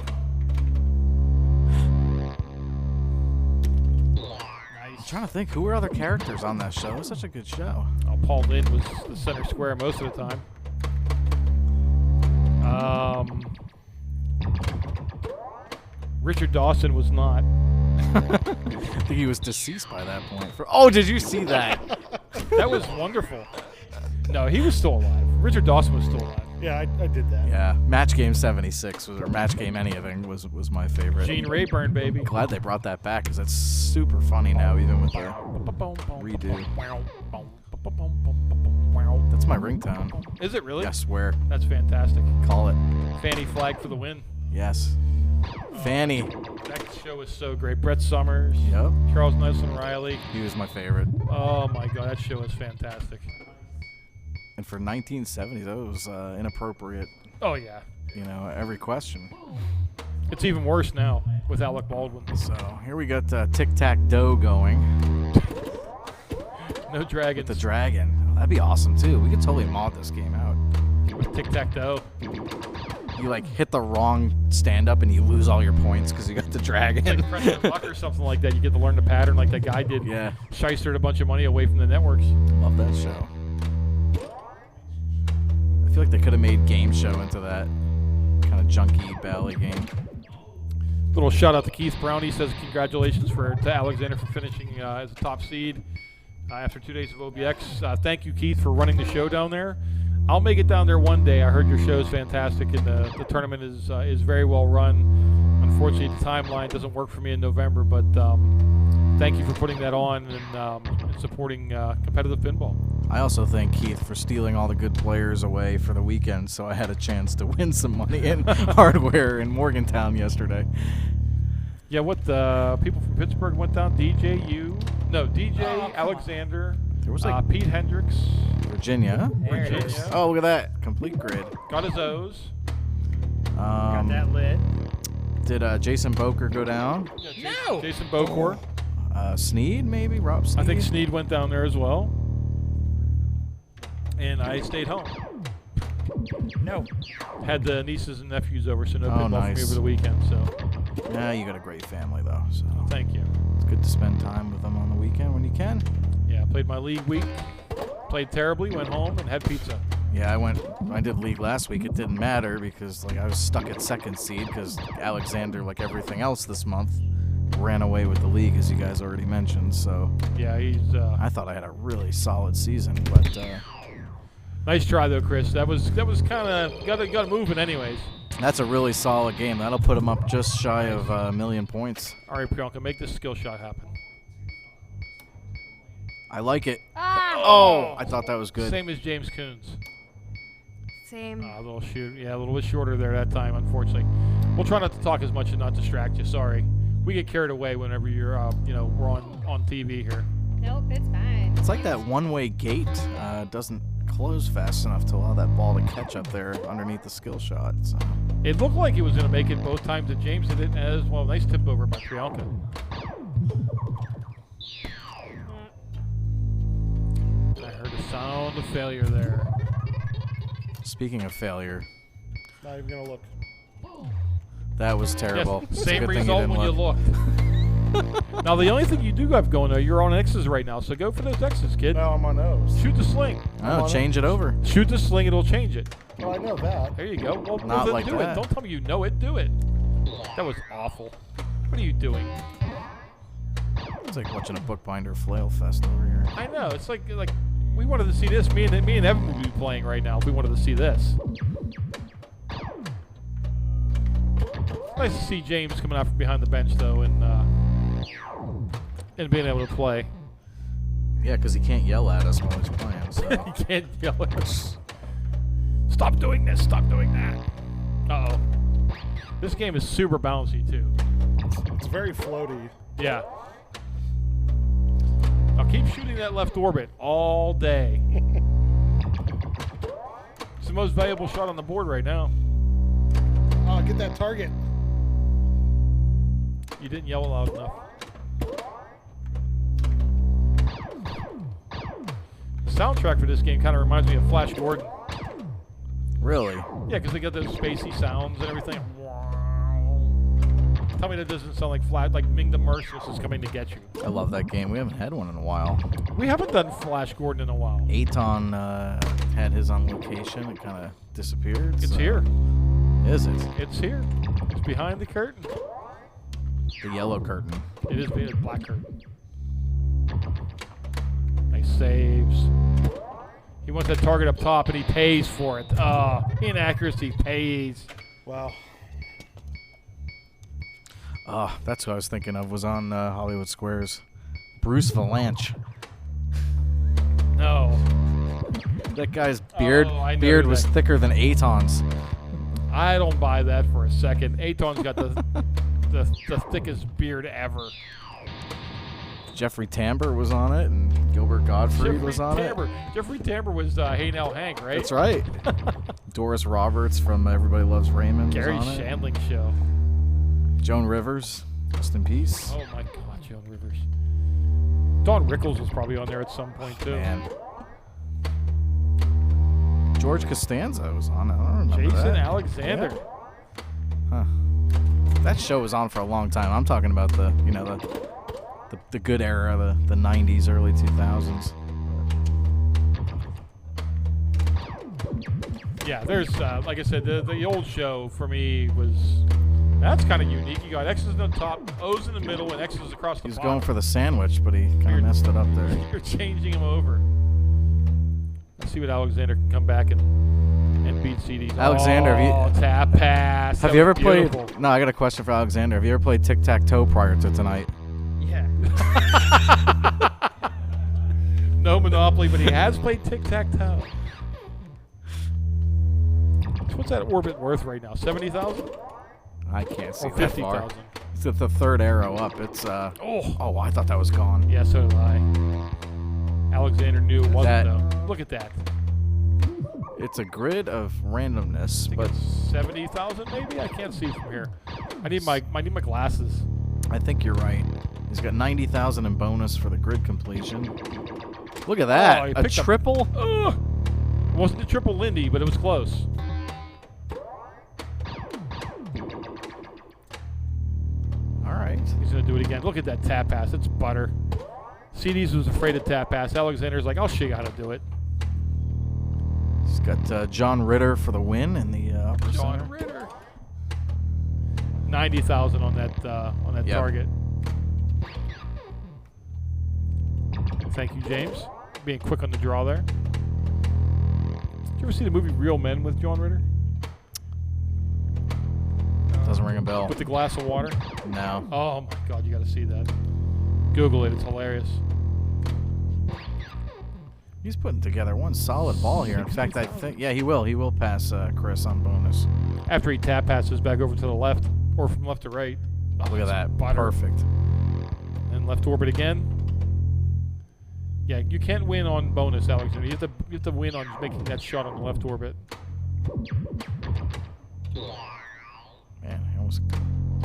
I'm trying to think, who were other characters on that show? It was such a good show. Oh, Paul Lynn was the center square most of the time. Richard Dawson was not. I think he was deceased by that point. Oh, did you see that? That was wonderful. No, he was still alive. Richard Dawson was still alive. Yeah, I did that. Yeah, Match Game 76 or Match Game anything was my favorite. Gene Rayburn, baby. Glad they brought that back because that's super funny now, even with the redo. That's my ringtone. Is it really? I swear. That's fantastic. Call it. Fanny Flag for the win. Yes. Fanny. That show was so great. Brett Summers. Yep. Charles Nelson Riley. He was my favorite. Oh my God, that show was fantastic. And for 1970s, that was inappropriate. Oh yeah. You know, every question. It's even worse now with Alec Baldwin. So here we got Tic-Tac-Doe going. No dragons. With the dragon. Oh, that'd be awesome too. We could totally mod this game out. With Tic-Tac-Toe. You like hit the wrong stand-up and you lose all your points because you got the dragon. Like press the luck or something like that. You get to learn the pattern like that guy did. Yeah. Shystered a bunch of money away from the networks. Love that show. I feel like they could have made Game Show into that kind of junky bally game. Little shout out to Keith Brown. He says congratulations to Alexander for finishing as a top seed after 2 days of OBX. Thank you, Keith, for running the show down there. I'll make it down there one day. I heard your show is fantastic, and the tournament is very well run. Unfortunately, the timeline doesn't work for me in November, but thank you for putting that on and supporting competitive pinball. I also thank Keith for stealing all the good players away for the weekend, so I had a chance to win some money in hardware in Morgantown yesterday. Yeah, what the people from Pittsburgh went down? DJ, Alexander. There was like Pete Hendricks. Virginia. Virginia. Oh, look at that. Complete grid. Got his O's. Got that lit. Did Jason Boker go down? Yeah, Jason Bocor. Sneed, maybe? Rob Sneed? I think Sneed went down there as well. And I stayed home. No. Had the nieces and nephews over, so no pinball for me nice. over the weekend. So. Yeah, you got a great family, though. So thank you. It's good to spend time with them on the weekend when you can. Yeah, played my league week. Played terribly, went home, and had pizza. Yeah, I did league last week. It didn't matter because I was stuck at second seed because Alexander, like everything else this month, ran away with the league, as you guys already mentioned. So yeah, he's. I thought I had a really solid season, but. Nice try though, Chris. That was kind of got moving anyways. That's a really solid game. That'll put him up just shy of 1 million points. All right, Priyanka, make this skill shot happen. I like it. Ah! Oh, I thought that was good. Same as James Coons. Same. A little a little bit shorter there that time, unfortunately. We'll try not to talk as much and not distract you. Sorry, we get carried away whenever you're, we're on TV here. Nope, it's fine. It's like that one-way gate doesn't close fast enough to allow that ball to catch up there underneath the skill shot. So. It looked like he was going to make it both times that James did it as well. Nice tip over by Priyanka. I heard a sound of failure there. Speaking of failure, Not even gonna look. that was terrible. Yes, It's a same good thing result didn't when you look. Now, the only thing you do have going there, you're on X's right now, so go for those X's, kid. No, I'm on O's. Shoot the sling. Oh, change it over. Shoot the sling, it'll change it. Well, I know that. There you go. Well, Not then like do that. it. Don't tell me you know it. Do it. That was awful. What are you doing? It's like watching a bookbinder flail fest over here. I know. It's like we wanted to see this. Me and Evan would be playing right now if we wanted to see this. Nice to see James coming out from behind the bench though, and being able to play. Yeah, because he can't yell at us while he's playing. So. He can't yell at us. Stop doing this. Stop doing that. Uh-oh. This game is super bouncy too. It's very floaty. Yeah. Now keep shooting that left orbit all day. It's the most valuable shot on the board right now. Oh, get that target. You didn't yell loud enough. The soundtrack for this game kind of reminds me of Flash Gordon. Really? Yeah, because they got those spacey sounds and everything. Tell me that doesn't sound like flat, like Ming the Merciless is coming to get you. I love that game. We haven't had one in a while. We haven't done Flash Gordon in a while. Aton had his on location. It kind of disappeared. It's so- here. Is it? It's here. It's behind the curtain. The yellow curtain. It is behind the black curtain. Nice saves. He wants that target up top, and he pays for it. Oh, inaccuracy pays. Wow. Oh, that's what I was thinking of. Was on Hollywood Squares. Bruce Valanche. No. That guy's beard I know beard that. was thicker than Aton's. I don't buy that for a second. Aton's got the thickest beard ever. Jeffrey Tambor was on it, and Gilbert Gottfried was on it. Jeffrey Tambor was Hey Now Hank, right? That's right. Doris Roberts from Everybody Loves Raymond Gary was on it. Shandling show. Joan Rivers, rest in peace. Oh my God, Joan Rivers. Don Rickles was probably on there at some point too. Man. George Costanza was on it. I don't remember Jason that. Alexander. Yeah. Huh. That show was on for a long time. I'm talking about the good era, the 90s, early 2000s. Yeah, there's like I said, the old show for me was that's kind of unique. You got X's on top, O's in the middle, and X's across the He was bottom. going for the sandwich, but he kind of messed it up there. You're changing him over. Let's see what Alexander can come back and beat CDs. Alexander, have you- tap pass. Have That you ever was beautiful. played? No, I got a question for Alexander. Have you ever played tic-tac-toe prior to tonight? Yeah. No Monopoly, but he has played tic-tac-toe. What's that orbit worth right now? 70,000? I can't see Or that far. 50,000? It's at the third arrow up. It's oh, I thought that was gone. Yeah, so did I. Alexander knew it wasn't That- though. Look at that. It's a grid of randomness, I think but it's 70,000 maybe. I can't see from here. I need my glasses. I think you're right. He's got 90,000 in bonus for the grid completion. Look at that, he a picked up- triple. Ugh. It wasn't a triple Lindy, but it was close. All right. He's gonna do it again. Look at that tap pass. It's butter. CDs was afraid of tap pass. Alexander's like, I'll show you how to do it. He's got John Ritter for the win in the upper John center. Ritter. 90,000 on that Yep. target. Thank you, James, being quick on the draw there. Did you ever see the movie Real Men with John Ritter? Doesn't ring a bell. With the glass of water? No. Oh my God, you got to see that. Google it. It's hilarious. He's putting together one solid ball here. In fact, I think he will pass Chris on bonus. After he tap passes back over to the left, or from left to right. Oh, Look at that's that. butter. Perfect. And left orbit again. Yeah, you can't win on bonus, Alexander. You have to win on making that shot on the left orbit. Man, he almost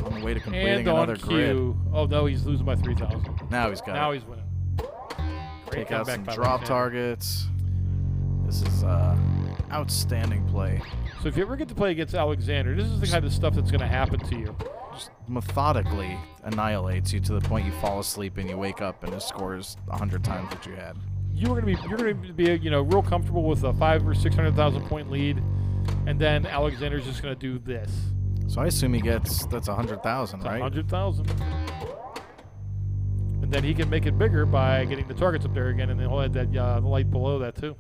on the way to completing And another on grid. cue. Oh no, he's losing by 3,000. Now he's got Now it. he's winning. Great Take out comeback some by drop Alexander. targets. This is outstanding play. So if you ever get to play against Alexander, this is the kind of stuff that's going to happen to you. Just methodically annihilates you to the point you fall asleep and you wake up and his score is 100 times what you had. You're going to be real comfortable with a 500,000 or 600,000 point lead, and then Alexander's just going to do this. So I assume that's 100,000, It's right? 100,000. And then he can make it bigger by getting the targets up there again, and then he'll add that the light below that too.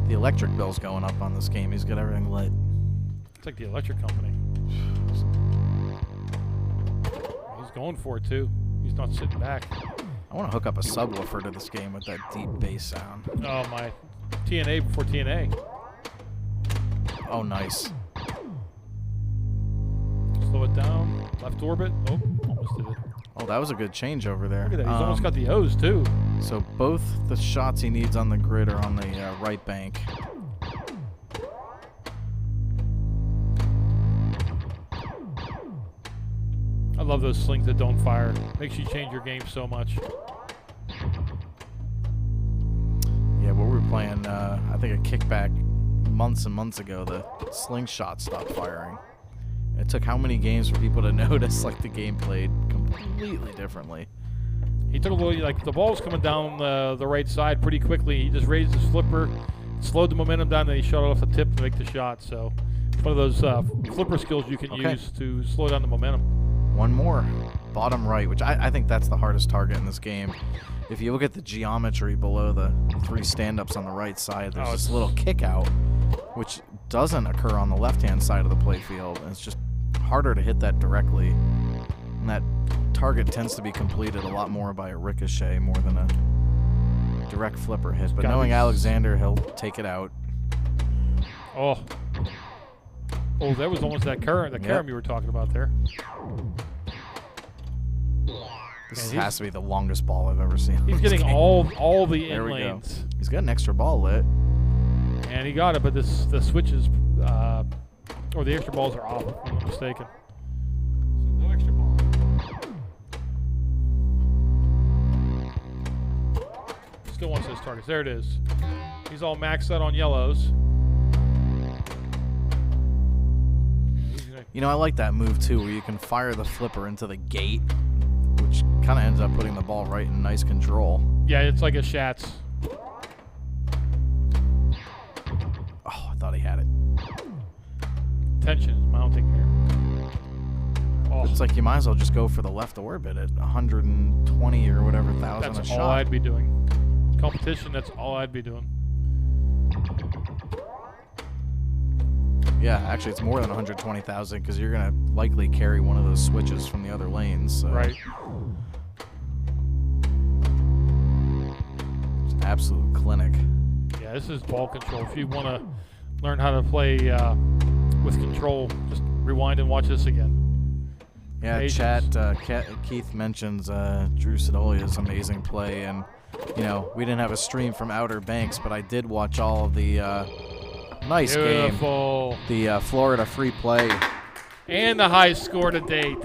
The electric bill's going up on this game. He's got everything lit. It's like the electric company. He's going for it too. He's not sitting back. I want to hook up a subwoofer to this game with that deep bass sound. Oh my. TNA before TNA. Oh, nice. Slow it down. Left orbit. Oh, almost did it. Oh, that was a good change over there. Look at that. He's almost got the O's too. So both the shots he needs on the grid are on the right bank. I love those slings that don't fire. Makes you change your game so much. Yeah, what were we playing? I think a kickback months and months ago, the slingshot stopped firing. It took how many games for people to notice like the game played completely differently. He took a little, like the ball was coming down the right side pretty quickly. He just raised his flipper, slowed the momentum down, then he shot it off the tip to make the shot. So one of those flipper skills you can use to slow down the momentum. One more, bottom right, which I think that's the hardest target in this game. If you look at the geometry below the 3 stand-ups on the right side, there's this little kick out, which doesn't occur on the left-hand side of the play field. And it's just harder to hit that directly. And that target tends to be completed a lot more by a ricochet more than a direct flipper hit. But knowing Alexander, he'll take it out. Oh, that was almost that carom you were talking about there. This has to be the longest ball I've ever seen. He's getting all the in lanes. He's got an extra ball lit. And he got it, but the switches, or the extra balls are off, if I'm not mistaken. So no extra ball. Still wants those targets. There it is. He's all maxed out on yellows. You know, I like that move, too, where you can fire the flipper into the gate, which kind of ends up putting the ball right in nice control. Yeah, it's like a Schatz. Oh, I thought he had it. Tension is mounting here. Oh. It's like you might as well just go for the left orbit at 120 or whatever thousand a shot. That's all I'd be doing. Competition, that's all I'd be doing. Yeah, actually, it's more than 120,000 because you're going to likely carry one of those switches from the other lanes. So. Right. It's an absolute clinic. Yeah, this is ball control. If you want to learn how to play with control, just rewind and watch this again. Yeah, Patience. Keith mentions Drew Sidolia's amazing play. And, you know, we didn't have a stream from Outer Banks, but I did watch all of the nice Beautiful. Game. The Florida free play. And the highest score to date.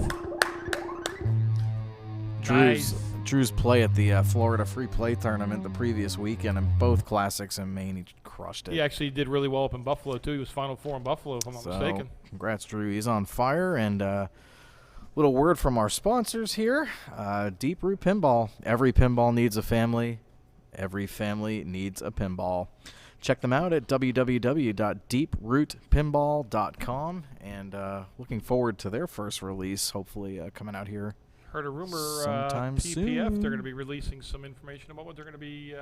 Drew's play at the Florida free play tournament the previous weekend, and both classics in Maine, he crushed it. He actually did really well up in Buffalo, too. He was Final Four in Buffalo, if I'm not mistaken. Congrats, Drew. He's on fire. And little word from our sponsors here. Deeproot Pinball. Every pinball needs a family. Every family needs a pinball. Check them out at www.deeprootpinball.com, and looking forward to their first release, hopefully coming out here. Heard a rumor sometime PPF soon. they're going to be releasing some information about what they're going to be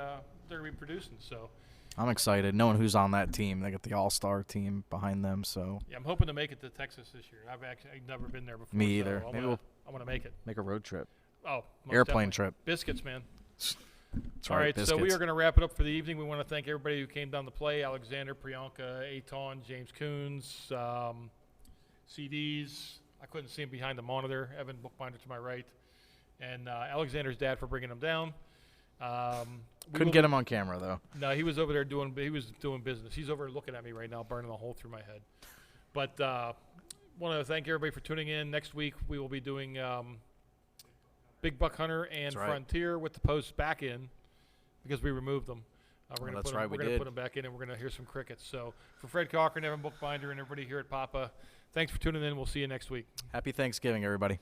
producing. So I'm excited knowing who's on that team. They got the all-star team behind them. So yeah, I'm hoping to make it to Texas this year. I've never been there before. Me either. So Maybe I want to make it. Make a road trip. Oh, airplane definitely. trip. Biscuits, man. That's All right, biscuits. so we are going to wrap it up for the evening. We want to thank everybody who came down to play. Alexander, Priyanka, Aton, James Coons, CDs. I couldn't see him behind the monitor. Evan Bookbinder to my right. And Alexander's dad for bringing him down. Couldn't get him on camera, though. No, he was over there doing business. He's over looking at me right now, burning a hole through my head. But want to thank everybody for tuning in. Next week we will be doing Big Buck Hunter and Frontier with the posts back in because we removed them. We're going to put them back in, and we're going to hear some crickets. So for Fred Cochran, Evan Bookbinder, and everybody here at Papa, thanks for tuning in. We'll see you next week. Happy Thanksgiving, everybody.